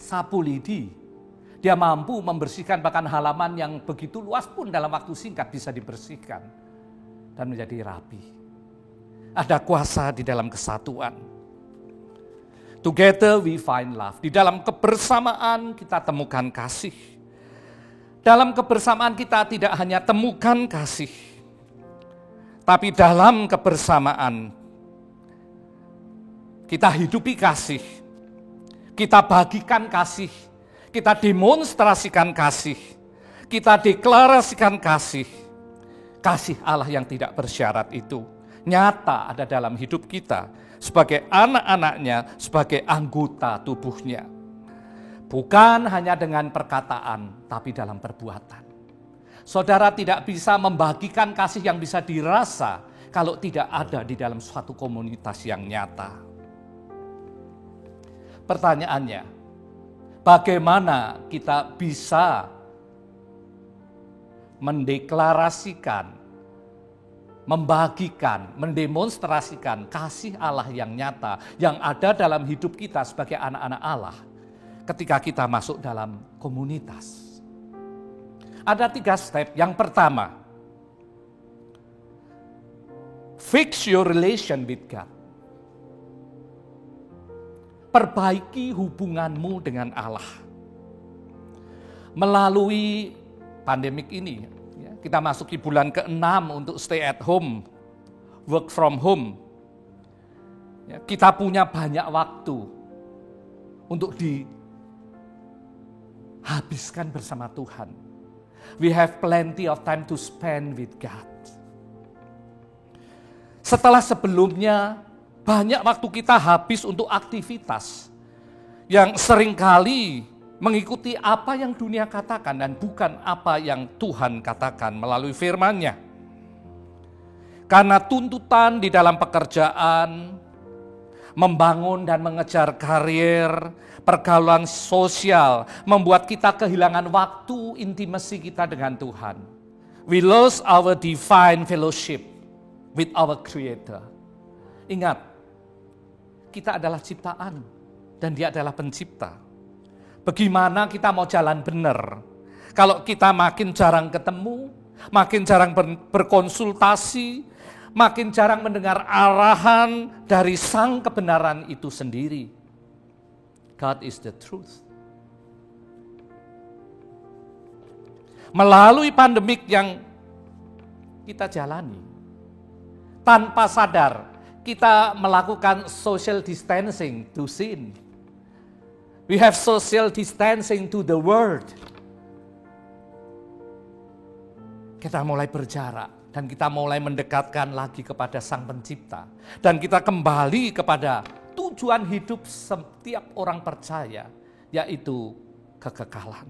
sapu lidi, dia mampu membersihkan bahkan halaman yang begitu luas pun dalam waktu singkat bisa dibersihkan dan menjadi rapi. Ada kuasa di dalam kesatuan. Together we find love. Di dalam kebersamaan kita temukan kasih. Dalam kebersamaan kita tidak hanya temukan kasih, tapi dalam kebersamaan kita hidupi kasih, kita bagikan kasih, kita demonstrasikan kasih, kita deklarasikan kasih. Kasih Allah yang tidak bersyarat itu nyata ada dalam hidup kita sebagai anak-anaknya, sebagai anggota tubuhnya. Bukan hanya dengan perkataan, tapi dalam perbuatan. Saudara tidak bisa membagikan kasih yang bisa dirasa kalau tidak ada di dalam suatu komunitas yang nyata. Pertanyaannya, bagaimana kita bisa mendeklarasikan, membagikan, mendemonstrasikan kasih Allah yang nyata, yang ada dalam hidup kita sebagai anak-anak Allah ketika kita masuk dalam komunitas? Ada 3 step. Yang pertama, fix your relation with God. Perbaiki hubunganmu dengan Allah. Melalui pandemik ini, kita masuki bulan ke-6 untuk stay at home, work from home. Kita punya banyak waktu untuk dihabiskan bersama Tuhan. We have plenty of time to spend with God. Setelah sebelumnya, banyak waktu kita habis untuk aktivitas yang seringkali mengikuti apa yang dunia katakan dan bukan apa yang Tuhan katakan melalui firman-Nya. Karena tuntutan di dalam pekerjaan, membangun dan mengejar karir, pergaulan sosial, membuat kita kehilangan waktu intimasi kita dengan Tuhan. We lost our divine fellowship with our Creator. Ingat, kita adalah ciptaan dan Dia adalah pencipta. Bagaimana kita mau jalan benar kalau kita makin jarang ketemu, makin jarang berkonsultasi, makin jarang mendengar arahan dari sang kebenaran itu sendiri. God is the truth. Melalui pandemik yang kita jalani, tanpa sadar kita melakukan social distancing to sin. We have social distancing to the world. Kita mulai berjarak. Dan kita mulai mendekatkan lagi kepada Sang Pencipta. Dan kita kembali kepada tujuan hidup setiap orang percaya, yaitu kekekalan.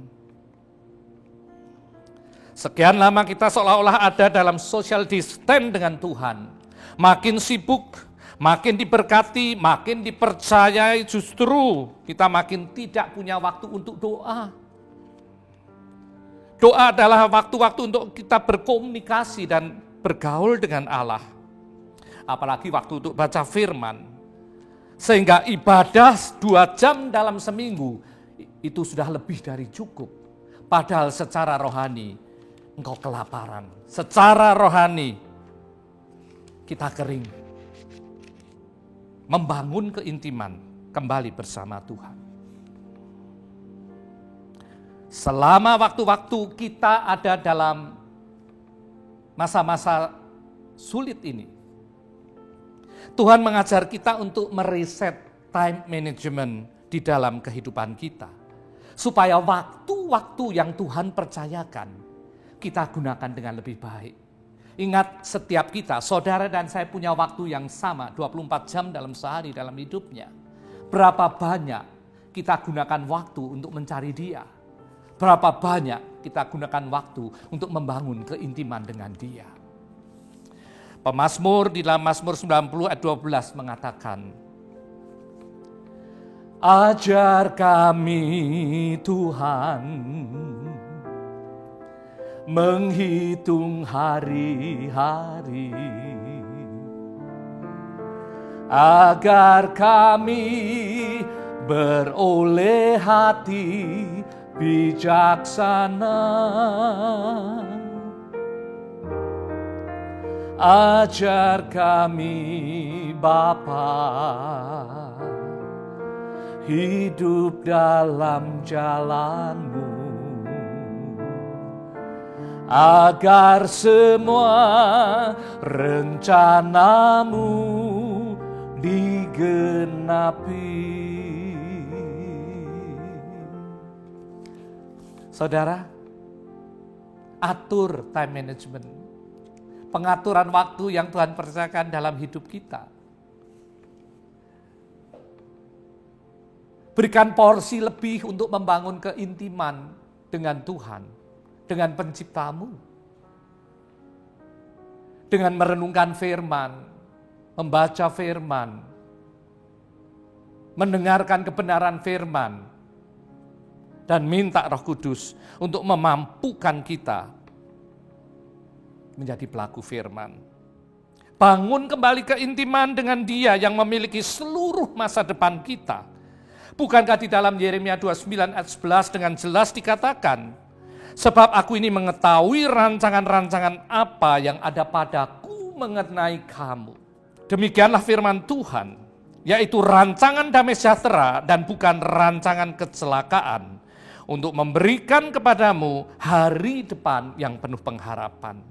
Sekian lama kita seolah-olah ada dalam social distance dengan Tuhan. Makin sibuk, makin diberkati, makin dipercayai, justru kita makin tidak punya waktu untuk doa. Doa adalah waktu-waktu untuk kita berkomunikasi dan bergaul dengan Allah. Apalagi waktu untuk baca firman. Sehingga ibadah 2 jam dalam seminggu itu sudah lebih dari cukup. Padahal secara rohani engkau kelaparan. Secara rohani kita kering. Membangun keintiman kembali bersama Tuhan. Selama waktu-waktu kita ada dalam masa-masa sulit ini, Tuhan mengajar kita untuk mereset time management di dalam kehidupan kita. Supaya waktu-waktu yang Tuhan percayakan, kita gunakan dengan lebih baik. Ingat, setiap kita, saudara dan saya punya waktu yang sama, 24 jam dalam sehari dalam hidupnya. Berapa banyak kita gunakan waktu untuk mencari Dia? Berapa banyak kita gunakan waktu untuk membangun keintiman dengan Dia? Pemazmur di dalam Mazmur 90 ayat 12 mengatakan, ajar kami Tuhan menghitung hari-hari, agar kami beroleh hati bijaksana. Ajar kami Bapa hidup dalam jalan-Mu, agar semua rencana-Mu digenapi. Saudara, atur time management, pengaturan waktu yang Tuhan percayakan dalam hidup kita. Berikan porsi lebih untuk membangun keintiman dengan Tuhan, dengan Penciptamu. Dengan merenungkan firman, membaca firman, mendengarkan kebenaran firman, dan minta Roh Kudus untuk memampukan kita menjadi pelaku firman. Bangun kembali keintiman dengan Dia yang memiliki seluruh masa depan kita. Bukankah di dalam Yeremia 29 ayat 11 dengan jelas dikatakan, sebab aku ini mengetahui rancangan-rancangan apa yang ada padaku mengenai kamu. Demikianlah firman Tuhan, yaitu rancangan damai sejahtera dan bukan rancangan kecelakaan, untuk memberikan kepadamu hari depan yang penuh pengharapan.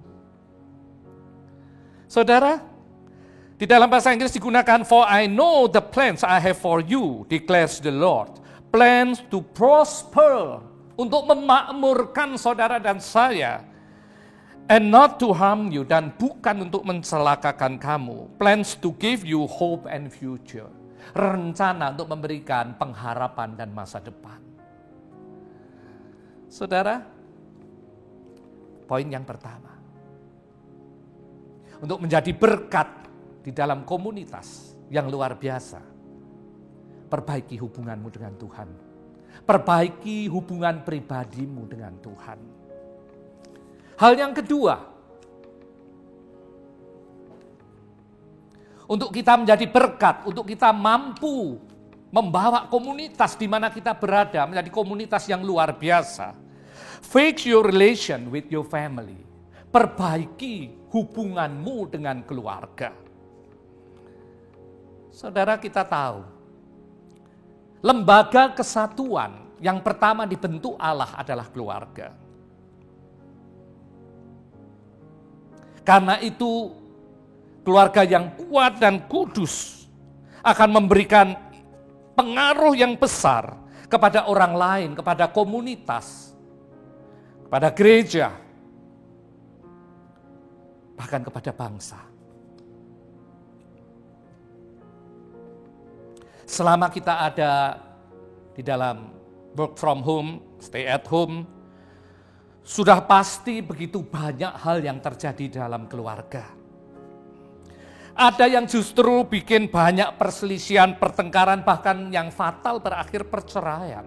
Saudara, di dalam bahasa Inggris digunakan, for I know the plans I have for you, declares the Lord. Plans to prosper, untuk memakmurkan saudara dan saya. And not to harm you, dan bukan untuk mencelakakan kamu. Plans to give you hope and future. Rencana untuk memberikan pengharapan dan masa depan. Saudara, poin yang pertama. Untuk menjadi berkat di dalam komunitas yang luar biasa. Perbaiki hubunganmu dengan Tuhan. Perbaiki hubungan pribadimu dengan Tuhan. Hal yang kedua, untuk kita menjadi berkat, untuk kita mampu membawa komunitas di mana kita berada menjadi komunitas yang luar biasa. Fix your relation with your family. Perbaiki hubunganmu dengan keluarga. Saudara, kita tahu, lembaga kesatuan yang pertama dibentuk Allah adalah keluarga. Karena itu, keluarga yang kuat dan kudus akan memberikan pengaruh yang besar kepada orang lain, kepada komunitas, kepada gereja, bahkan kepada bangsa. Selama kita ada di dalam work from home, stay at home, sudah pasti begitu banyak hal yang terjadi dalam keluarga. Ada yang justru bikin banyak perselisihan, pertengkaran, bahkan yang fatal berakhir perceraian.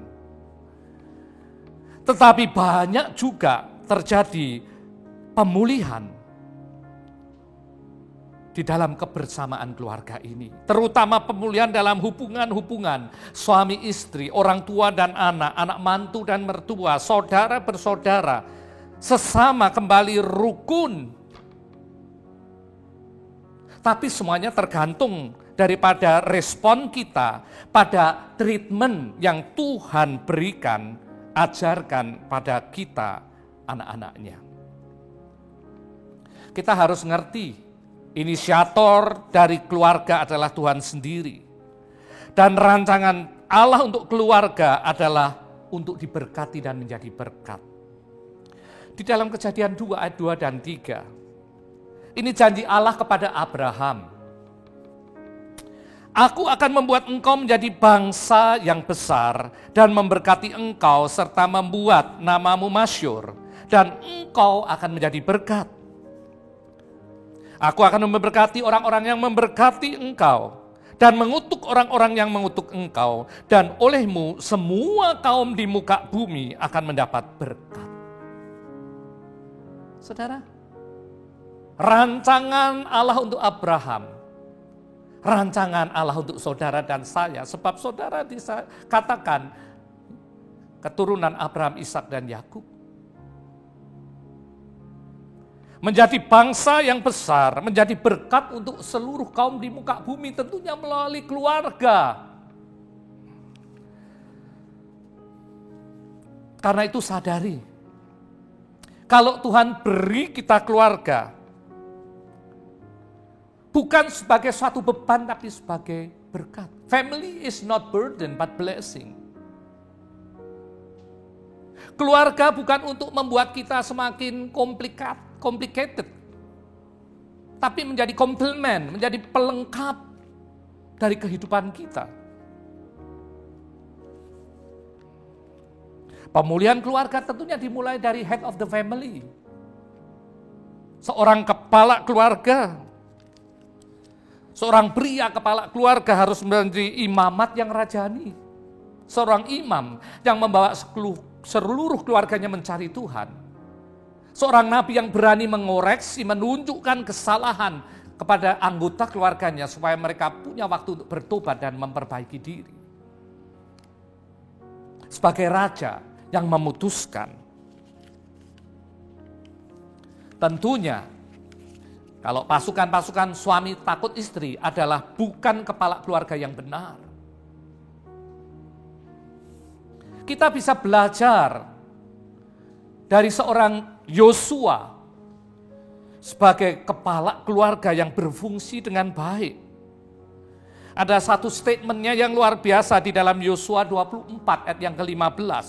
Tetapi banyak juga terjadi pemulihan di dalam kebersamaan keluarga ini. Terutama pemulihan dalam hubungan-hubungan suami istri, orang tua dan anak, anak mantu dan mertua, saudara bersaudara, sesama kembali rukun. Tapi semuanya tergantung daripada respon kita pada treatment yang Tuhan berikan, ajarkan pada kita, anak-anaknya. Kita harus ngerti, inisiator dari keluarga adalah Tuhan sendiri. Dan rancangan Allah untuk keluarga adalah untuk diberkati dan menjadi berkat. Di dalam Kejadian 2 ayat 2 dan 3. Ini janji Allah kepada Abraham. Aku akan membuat engkau menjadi bangsa yang besar dan memberkati engkau serta membuat namamu masyhur dan engkau akan menjadi berkat. Aku akan memberkati orang-orang yang memberkati engkau dan mengutuk orang-orang yang mengutuk engkau, dan olehmu semua kaum di muka bumi akan mendapat berkat. Saudara, rancangan Allah untuk Abraham, rancangan Allah untuk saudara dan saya, sebab saudara dikatakan keturunan Abraham, Ishak dan Yakub. Menjadi bangsa yang besar, menjadi berkat untuk seluruh kaum di muka bumi, tentunya melalui keluarga. Karena itu sadari, kalau Tuhan beri kita keluarga, bukan sebagai suatu beban, tapi sebagai berkat. Family is not burden, but blessing. Keluarga bukan untuk membuat kita semakin complicated, tapi menjadi komplement, menjadi pelengkap dari kehidupan kita. Pemulihan keluarga tentunya dimulai dari head of the family. Seorang kepala keluarga, seorang pria kepala keluarga harus menjadi imamat yang rajani. Seorang imam yang membawa seluruh keluarganya mencari Tuhan. Seorang nabi yang berani mengoreksi, menunjukkan kesalahan kepada anggota keluarganya supaya mereka punya waktu untuk bertobat dan memperbaiki diri. Sebagai raja yang memutuskan. Tentunya kalau pasukan-pasukan suami takut istri adalah bukan kepala keluarga yang benar. Kita bisa belajar dari seorang Yosua sebagai kepala keluarga yang berfungsi dengan baik. Ada satu statementnya yang luar biasa di dalam Yosua 24 ayat yang ke-15.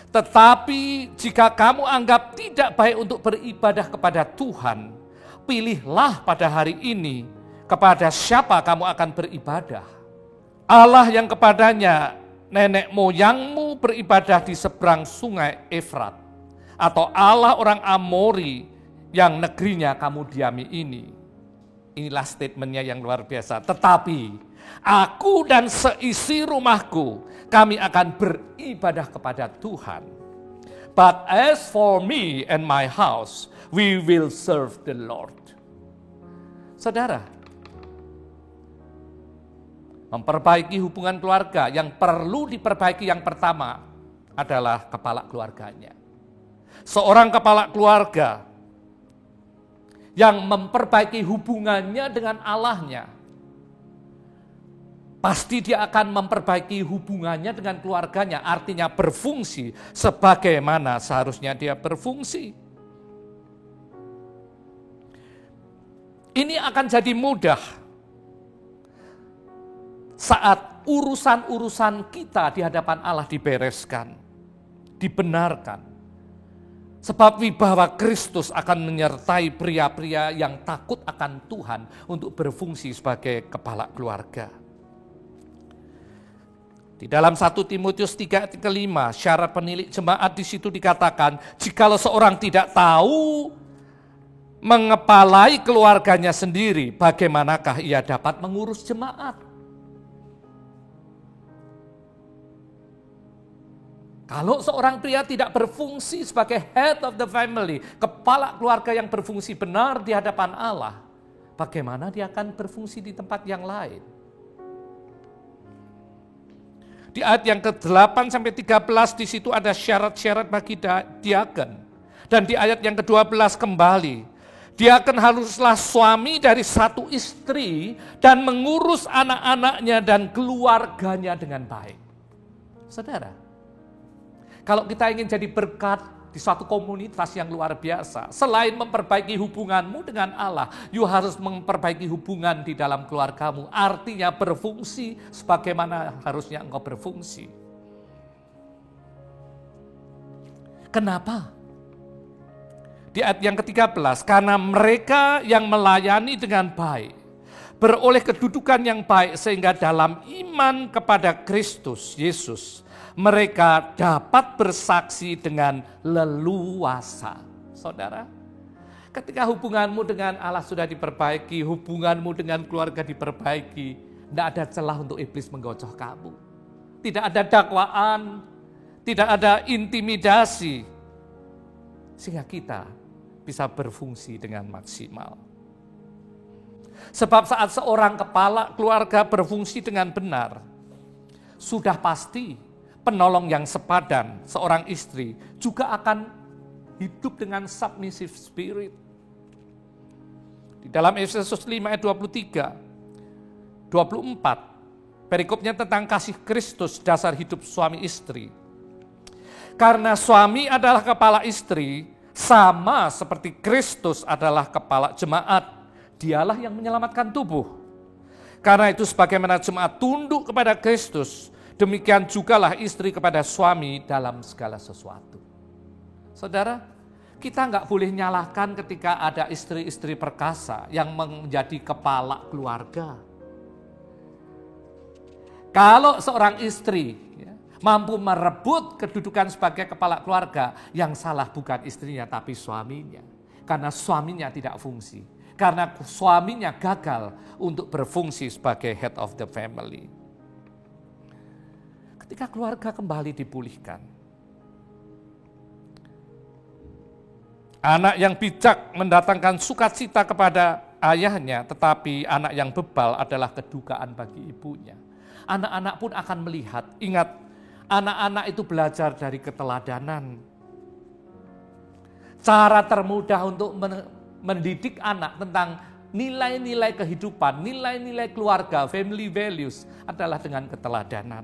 Tetapi jika kamu anggap tidak baik untuk beribadah kepada Tuhan, pilihlah pada hari ini kepada siapa kamu akan beribadah. Allah yang kepadanya nenek moyangmu beribadah di seberang sungai Efrat, atau Allah orang Amori yang negerinya kamu diami ini. Inilah statementnya yang luar biasa. Tetapi aku dan seisi rumahku, kami akan beribadah kepada Tuhan. But as for me and my house, we will serve the Lord. Saudara, memperbaiki hubungan keluarga, yang perlu diperbaiki yang pertama adalah kepala keluarganya. Seorang kepala keluarga yang memperbaiki hubungannya dengan Allahnya, pasti dia akan memperbaiki hubungannya dengan keluarganya, artinya berfungsi sebagaimana seharusnya dia berfungsi. Ini akan jadi mudah saat urusan-urusan kita di hadapan Allah dibereskan, dibenarkan. Sebab wibawa Kristus akan menyertai pria-pria yang takut akan Tuhan untuk berfungsi sebagai kepala keluarga. Di dalam 1 Timotius 3:5, syarat penilik jemaat di situ dikatakan, jikalau seorang tidak tahu mengepalai keluarganya sendiri, bagaimanakah ia dapat mengurus jemaat? Kalau seorang pria tidak berfungsi sebagai head of the family, kepala keluarga yang berfungsi benar di hadapan Allah, bagaimana dia akan berfungsi di tempat yang lain? Di ayat yang ke-8 sampai 13 di situ ada syarat-syarat bagi diaken. Dan di ayat yang ke-12 kembali, diaken haruslah suami dari satu istri dan mengurus anak-anaknya dan keluarganya dengan baik. Saudara, kalau kita ingin jadi berkat di suatu komunitas yang luar biasa, selain memperbaiki hubunganmu dengan Allah, you harus memperbaiki hubungan di dalam keluargamu. Artinya berfungsi sebagaimana harusnya engkau berfungsi. Kenapa? Di ayat yang ke-13, karena mereka yang melayani dengan baik, beroleh kedudukan yang baik sehingga dalam iman kepada Kristus Yesus, mereka dapat bersaksi dengan leluasa. Saudara, ketika hubunganmu dengan Allah sudah diperbaiki, hubunganmu dengan keluarga diperbaiki, tidak ada celah untuk iblis menggocok kamu. Tidak ada dakwaan, tidak ada intimidasi, sehingga kita bisa berfungsi dengan maksimal. Sebab saat seorang kepala keluarga berfungsi dengan benar, sudah pasti penolong yang sepadan, seorang istri, juga akan hidup dengan submissive spirit. Di dalam Efesus 5 ayat 23, 24, perikopnya tentang kasih Kristus dasar hidup suami istri. Karena suami adalah kepala istri, sama seperti Kristus adalah kepala jemaat. Dialah yang menyelamatkan tubuh. Karena itu sebagaimana jemaat tunduk kepada Kristus, demikian jugalah istri kepada suami dalam segala sesuatu. Saudara, kita nggak boleh nyalahkan ketika ada istri-istri perkasa yang menjadi kepala keluarga. Kalau seorang istri mampu merebut kedudukan sebagai kepala keluarga, yang salah bukan istrinya tapi suaminya. Karena suaminya tidak fungsi. Karena suaminya gagal untuk berfungsi sebagai head of the family. Ketika keluarga kembali dipulihkan, anak yang bijak mendatangkan sukacita kepada ayahnya, tetapi anak yang bebal adalah kedukaan bagi ibunya. Anak-anak pun akan melihat, ingat, anak-anak itu belajar dari keteladanan. Cara termudah untuk mendidik anak tentang nilai-nilai kehidupan, nilai-nilai keluarga, family values adalah dengan keteladanan.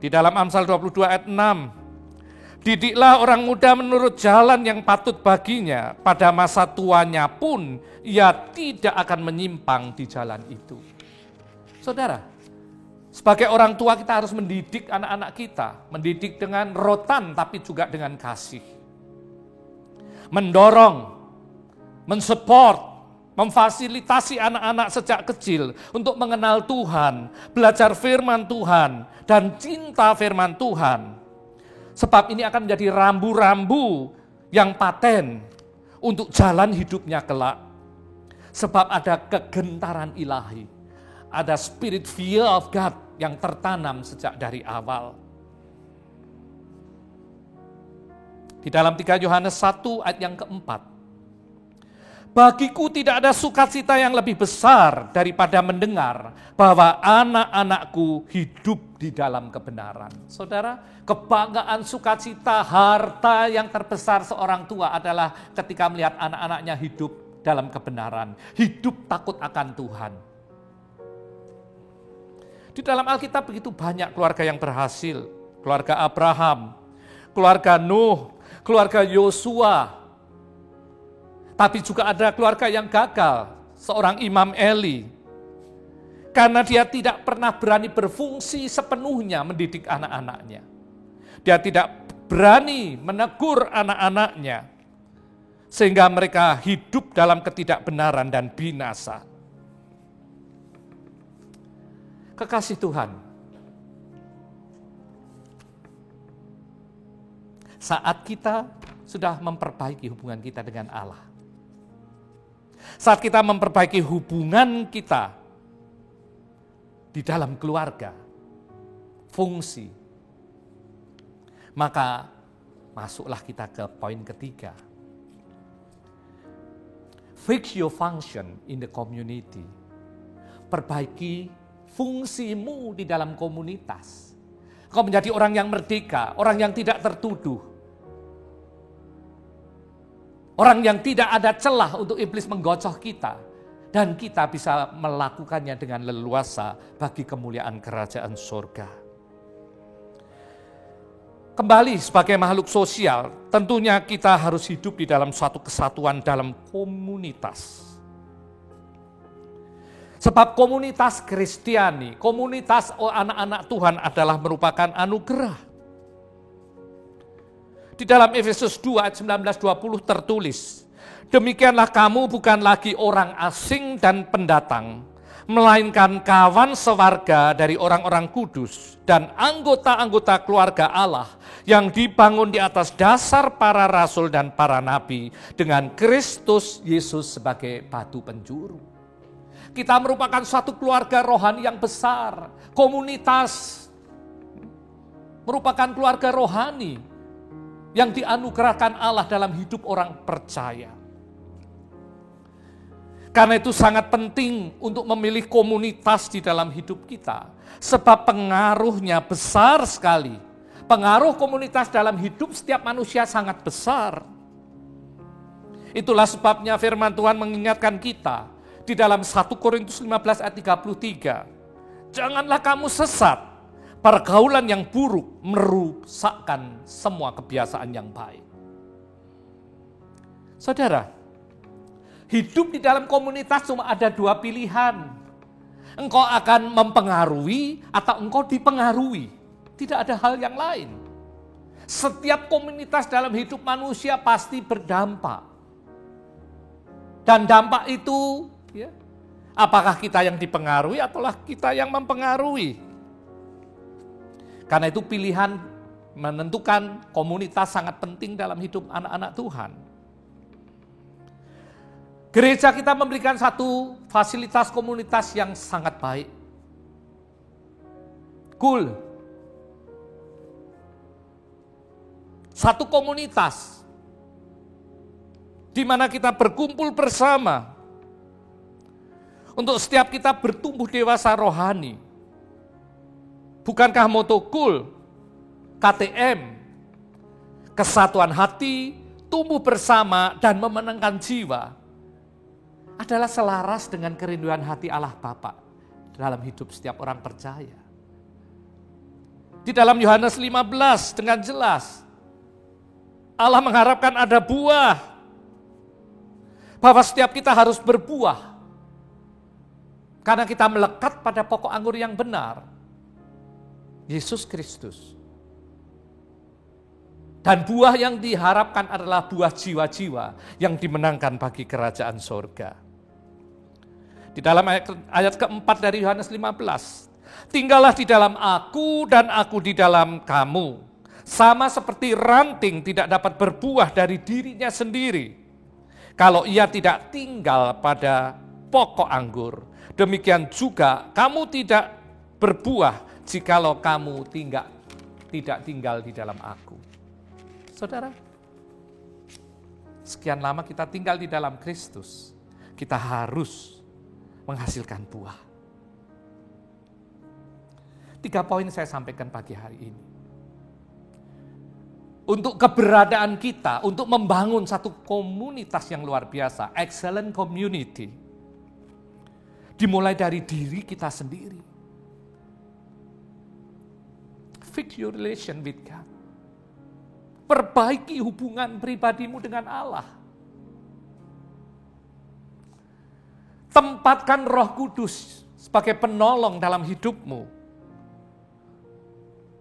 Di dalam Amsal 22 ayat 6, didiklah orang muda menurut jalan yang patut baginya, pada masa tuanya pun ia tidak akan menyimpang di jalan itu. Saudara, sebagai orang tua kita harus mendidik anak-anak kita, mendidik dengan rotan tapi juga dengan kasih. Mendorong, mensupport, memfasilitasi anak-anak sejak kecil untuk mengenal Tuhan, belajar firman Tuhan, dan cinta firman Tuhan. Sebab ini akan menjadi rambu-rambu yang paten untuk jalan hidupnya kelak. Sebab ada kegentaran ilahi, ada spirit fear of God yang tertanam sejak dari awal. Di dalam 3 Yohanes 1 ayat yang keempat, bagiku tidak ada sukacita yang lebih besar daripada mendengar bahwa anak-anakku hidup di dalam kebenaran. Saudara, kebanggaan, sukacita, harta yang terbesar seorang tua adalah ketika melihat anak-anaknya hidup dalam kebenaran, hidup takut akan Tuhan. Di dalam Alkitab begitu banyak keluarga yang berhasil, keluarga Abraham, keluarga Nuh, keluarga Yosua. Tapi juga ada keluarga yang gagal, seorang Imam Eli. Karena dia tidak pernah berani berfungsi sepenuhnya mendidik anak-anaknya. Dia tidak berani menegur anak-anaknya, sehingga mereka hidup dalam ketidakbenaran dan binasa. Kekasih Tuhan, saat kita sudah memperbaiki hubungan kita dengan Allah, saat kita memperbaiki hubungan kita di dalam keluarga, fungsi, maka masuklah kita ke poin ketiga. Fix your function in the community. Perbaiki fungsimu di dalam komunitas. Kau menjadi orang yang merdeka, orang yang tidak tertuduh. Orang yang tidak ada celah untuk iblis menggocoh kita. Dan kita bisa melakukannya dengan leluasa bagi kemuliaan kerajaan surga. Kembali sebagai makhluk sosial, tentunya kita harus hidup di dalam suatu kesatuan dalam komunitas. Sebab komunitas Kristiani, komunitas anak-anak Tuhan adalah merupakan anugerah. Di dalam Efesus 2 ayat 19-20 tertulis, demikianlah kamu bukan lagi orang asing dan pendatang, melainkan kawan sewarga dari orang-orang kudus dan anggota-anggota keluarga Allah yang dibangun di atas dasar para rasul dan para nabi dengan Kristus Yesus sebagai batu penjuru. Kita merupakan suatu keluarga rohani yang besar. Komunitas merupakan keluarga rohani yang dianugerahkan Allah dalam hidup orang percaya. Karena itu sangat penting untuk memilih komunitas di dalam hidup kita. Sebab pengaruhnya besar sekali. Pengaruh komunitas dalam hidup setiap manusia sangat besar. Itulah sebabnya firman Tuhan mengingatkan kita di dalam 1 Korintus 15 ayat 33. Janganlah kamu sesat, pergaulan yang buruk merusakkan semua kebiasaan yang baik. Saudara, hidup di dalam komunitas cuma ada dua pilihan. Engkau akan mempengaruhi atau engkau dipengaruhi. Tidak ada hal yang lain. Setiap komunitas dalam hidup manusia pasti berdampak. Dan dampak itu, ya, apakah kita yang dipengaruhi ataukah kita yang mempengaruhi? Karena itu pilihan menentukan komunitas sangat penting dalam hidup anak-anak Tuhan. Gereja kita memberikan satu fasilitas komunitas yang sangat baik. Cool. Satu komunitas di mana kita berkumpul bersama untuk setiap kita bertumbuh dewasa rohani. Bukankah moto Cool, KTM, kesatuan hati, tumbuh bersama dan memenangkan jiwa, adalah selaras dengan kerinduan hati Allah Bapa dalam hidup setiap orang percaya. Di dalam Yohanes 15 dengan jelas, Allah mengharapkan ada buah, bahwa setiap kita harus berbuah, karena kita melekat pada pokok anggur yang benar, Yesus Kristus. Dan buah yang diharapkan adalah buah jiwa-jiwa yang dimenangkan bagi kerajaan sorga. Di dalam ayat keempat dari Yohanes 15, tinggallah di dalam aku dan aku di dalam kamu. Sama seperti ranting tidak dapat berbuah dari dirinya sendiri, kalau ia tidak tinggal pada pokok anggur. Demikian juga kamu tidak berbuah jikalau kamu tidak tinggal di dalam aku. Saudara, sekian lama kita tinggal di dalam Kristus, kita harus menghasilkan buah. 3 poin saya sampaikan pagi hari ini. Untuk keberadaan kita, untuk membangun satu komunitas yang luar biasa, excellent community, dimulai dari diri kita sendiri. Fix your relation with God. Perbaiki hubungan pribadimu dengan Allah. Tempatkan Roh Kudus sebagai penolong dalam hidupmu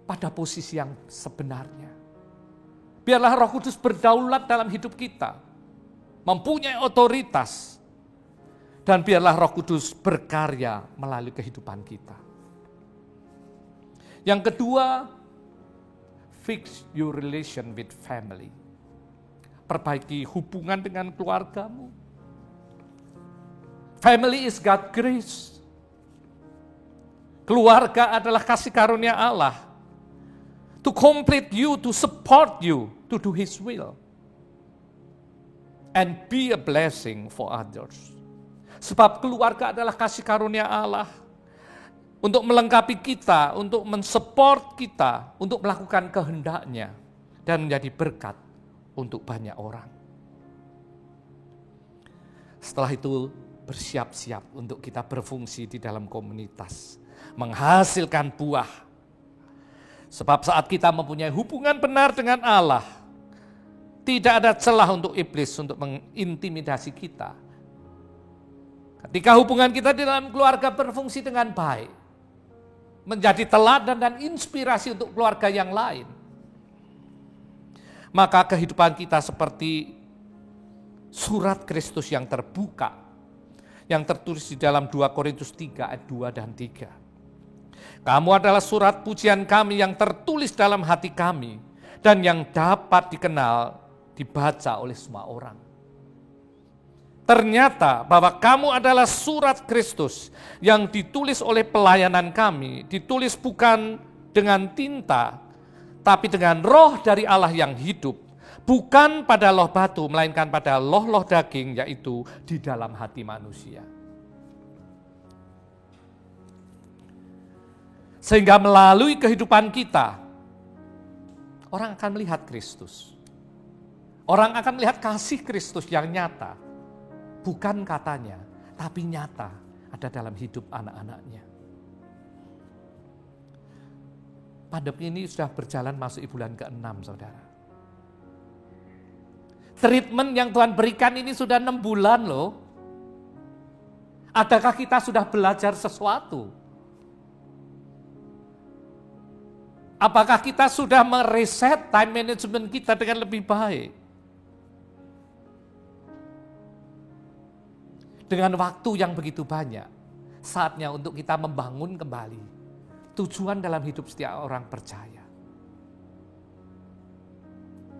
pada posisi yang sebenarnya. Biarlah Roh Kudus berdaulat dalam hidup kita, mempunyai otoritas, dan biarlah Roh Kudus berkarya melalui kehidupan kita. Yang kedua, fix your relation with family. Perbaiki hubungan dengan keluargamu. Family is God's grace. Keluarga adalah kasih karunia Allah. To complete you, to support you, to do His will. And be a blessing for others. Sebab keluarga adalah kasih karunia Allah. Untuk melengkapi kita, untuk mensupport kita, untuk melakukan kehendaknya. Dan menjadi berkat untuk banyak orang. Setelah itu bersiap-siap untuk kita berfungsi di dalam komunitas. Menghasilkan buah. Sebab saat kita mempunyai hubungan benar dengan Allah, tidak ada celah untuk iblis untuk mengintimidasi kita. Ketika hubungan kita di dalam keluarga berfungsi dengan baik, menjadi teladan dan inspirasi untuk keluarga yang lain, maka kehidupan kita seperti surat Kristus yang terbuka, yang tertulis di dalam 2 Korintus 3 ayat 2 dan 3. Kamu adalah surat pujian kami yang tertulis dalam hati kami dan yang dapat dikenal, dibaca oleh semua orang. Ternyata bahwa kamu adalah surat Kristus yang ditulis oleh pelayanan kami, ditulis bukan dengan tinta, tapi dengan roh dari Allah yang hidup, bukan pada loh batu, melainkan pada loh-loh daging, yaitu di dalam hati manusia. Sehingga melalui kehidupan kita, orang akan melihat Kristus. Orang akan melihat kasih Kristus yang nyata. Bukan katanya, tapi nyata ada dalam hidup anak-anaknya. Pandemi ini sudah berjalan masuk bulan ke-6, saudara. Treatment yang Tuhan berikan ini sudah 6 bulan loh. Adakah kita sudah belajar sesuatu? Apakah kita sudah mereset time management kita dengan lebih baik? Dengan waktu yang begitu banyak, saatnya untuk kita membangun kembali tujuan dalam hidup setiap orang percaya.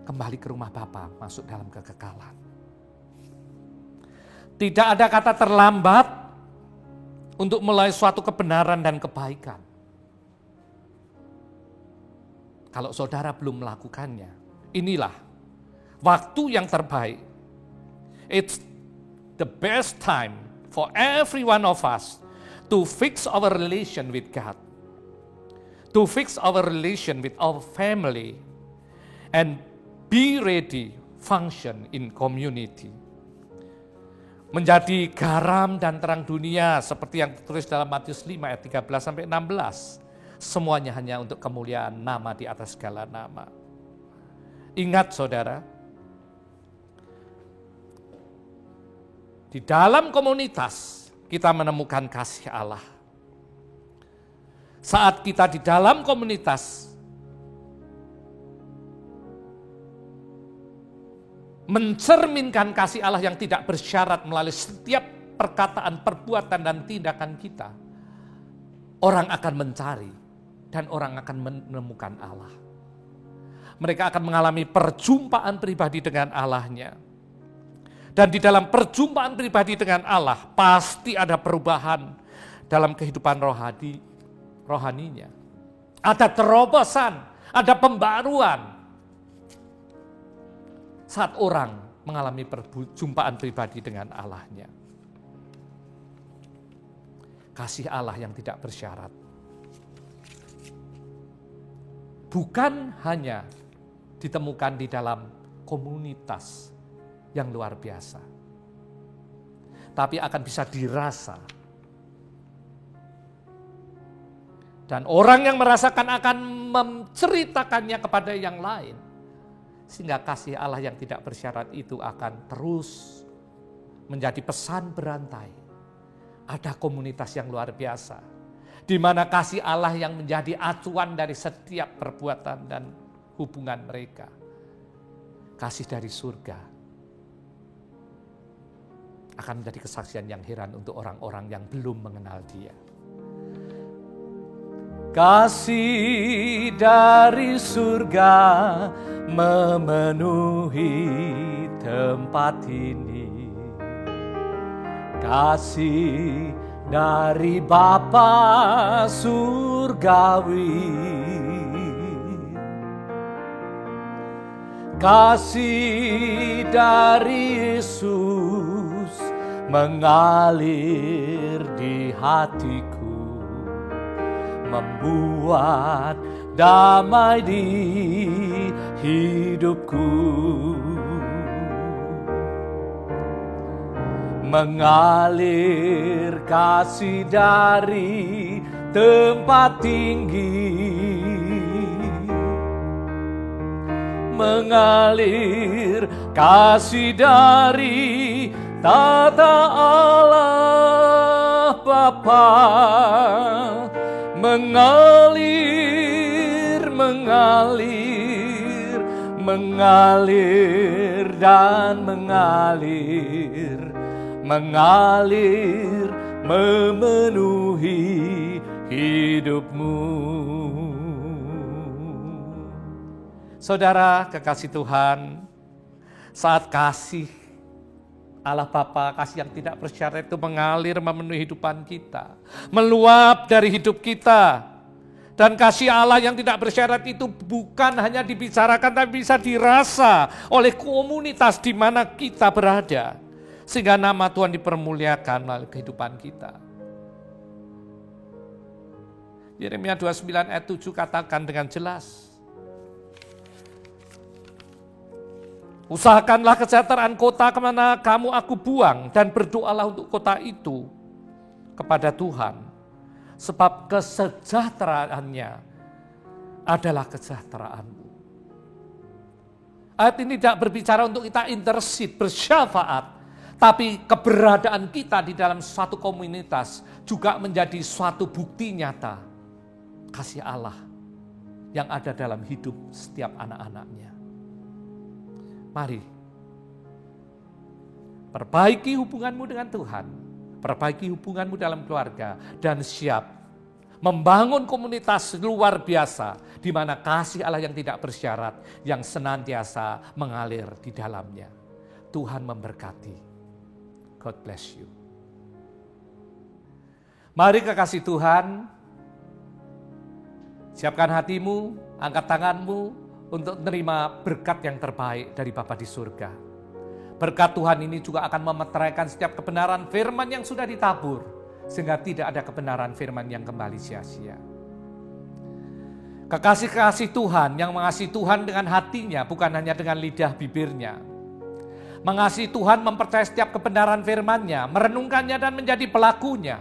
Kembali ke rumah Bapa, masuk dalam kekekalan. Tidak ada kata terlambat untuk mulai suatu kebenaran dan kebaikan. Kalau saudara belum melakukannya, inilah waktu yang terbaik. It's the best time for every one of us to fix our relation with God, to fix our relation with our family, and be ready function in community. Menjadi garam dan terang dunia seperti yang tertulis dalam Matius 5 ayat 13-16. Semuanya hanya untuk kemuliaan nama di atas segala nama. Ingat saudara, di dalam komunitas kita menemukan kasih Allah. Saat kita di dalam komunitas mencerminkan kasih Allah yang tidak bersyarat melalui setiap perkataan, perbuatan, dan tindakan kita, orang akan mencari dan orang akan menemukan Allah. Mereka akan mengalami perjumpaan pribadi dengan Allahnya. Dan di dalam perjumpaan pribadi dengan Allah, pasti ada perubahan dalam kehidupan rohaninya. Ada terobosan, ada pembaruan. Saat orang mengalami perjumpaan pribadi dengan Allahnya. Kasih Allah yang tidak bersyarat. Bukan hanya ditemukan di dalam komunitas yang luar biasa, tapi akan bisa dirasa. Dan orang yang merasakan akan menceritakannya kepada yang lain. Sehingga kasih Allah yang tidak bersyarat itu akan terus menjadi pesan berantai. Ada komunitas yang luar biasa, di mana kasih Allah yang menjadi acuan dari setiap perbuatan dan hubungan mereka. kasih dari surga akan menjadi kesaksian yang heran untuk orang-orang yang belum mengenal Dia. Kasih dari surga memenuhi tempat ini. Kasih dari Bapa surgawi. Kasih dari Yesus mengalir di hatiku, membuat damai di hidupku. Mengalir kasih dari tempat tinggi, mengalir kasih dari tata Allah Bapa, mengalir, mengalir, mengalir dan mengalir, mengalir memenuhi hidupmu. Saudara kekasih Tuhan, saat kasih Allah Bapa, kasih yang tidak bersyarat itu mengalir memenuhi kehidupan kita, meluap dari hidup kita. Dan kasih Allah yang tidak bersyarat itu bukan hanya dibicarakan, tapi bisa dirasa oleh komunitas di mana kita berada. Sehingga nama Tuhan dipermuliakan melalui kehidupan kita. Yeremia 29 ayat 7 katakan dengan jelas, usahakanlah kesejahteraan kota kemana kamu aku buang, dan berdoalah untuk kota itu kepada Tuhan, sebab kesejahteraannya adalah kesejahteraanmu. Ayat ini tidak berbicara untuk kita intercede, bersyafaat, tapi keberadaan kita di dalam suatu komunitas juga menjadi suatu bukti nyata kasih Allah yang ada dalam hidup setiap anak-anaknya. Mari, perbaiki hubunganmu dengan Tuhan, perbaiki hubunganmu dalam keluarga, dan siap membangun komunitas luar biasa di mana kasih Allah yang tidak bersyarat, yang senantiasa mengalir di dalamnya. Tuhan memberkati. God bless you. Mari kekasih Tuhan, siapkan hatimu, angkat tanganmu untuk menerima berkat yang terbaik dari Bapa di surga. Berkat Tuhan ini juga akan memeteraikan setiap kebenaran firman yang sudah ditabur, sehingga tidak ada kebenaran firman yang kembali sia-sia. Kekasih-kekasih Tuhan yang mengasihi Tuhan dengan hatinya, bukan hanya dengan lidah bibirnya. Mengasihi Tuhan, mempercayai setiap kebenaran firman-Nya, merenungkannya dan menjadi pelakunya.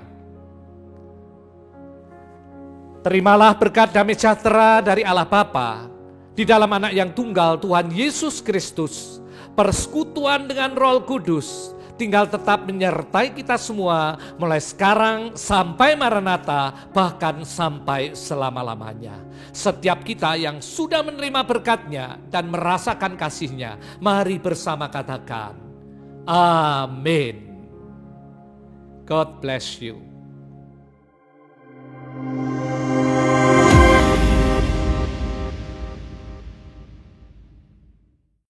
Terimalah berkat damai sejahtera dari Allah Bapa di dalam Anak yang tunggal Tuhan Yesus Kristus, persekutuan dengan Roh Kudus, tinggal tetap menyertai kita semua mulai sekarang sampai Maranatha, bahkan sampai selama-lamanya. Setiap kita yang sudah menerima berkat-Nya dan merasakan kasih-Nya, mari bersama katakan, Amin. God bless you.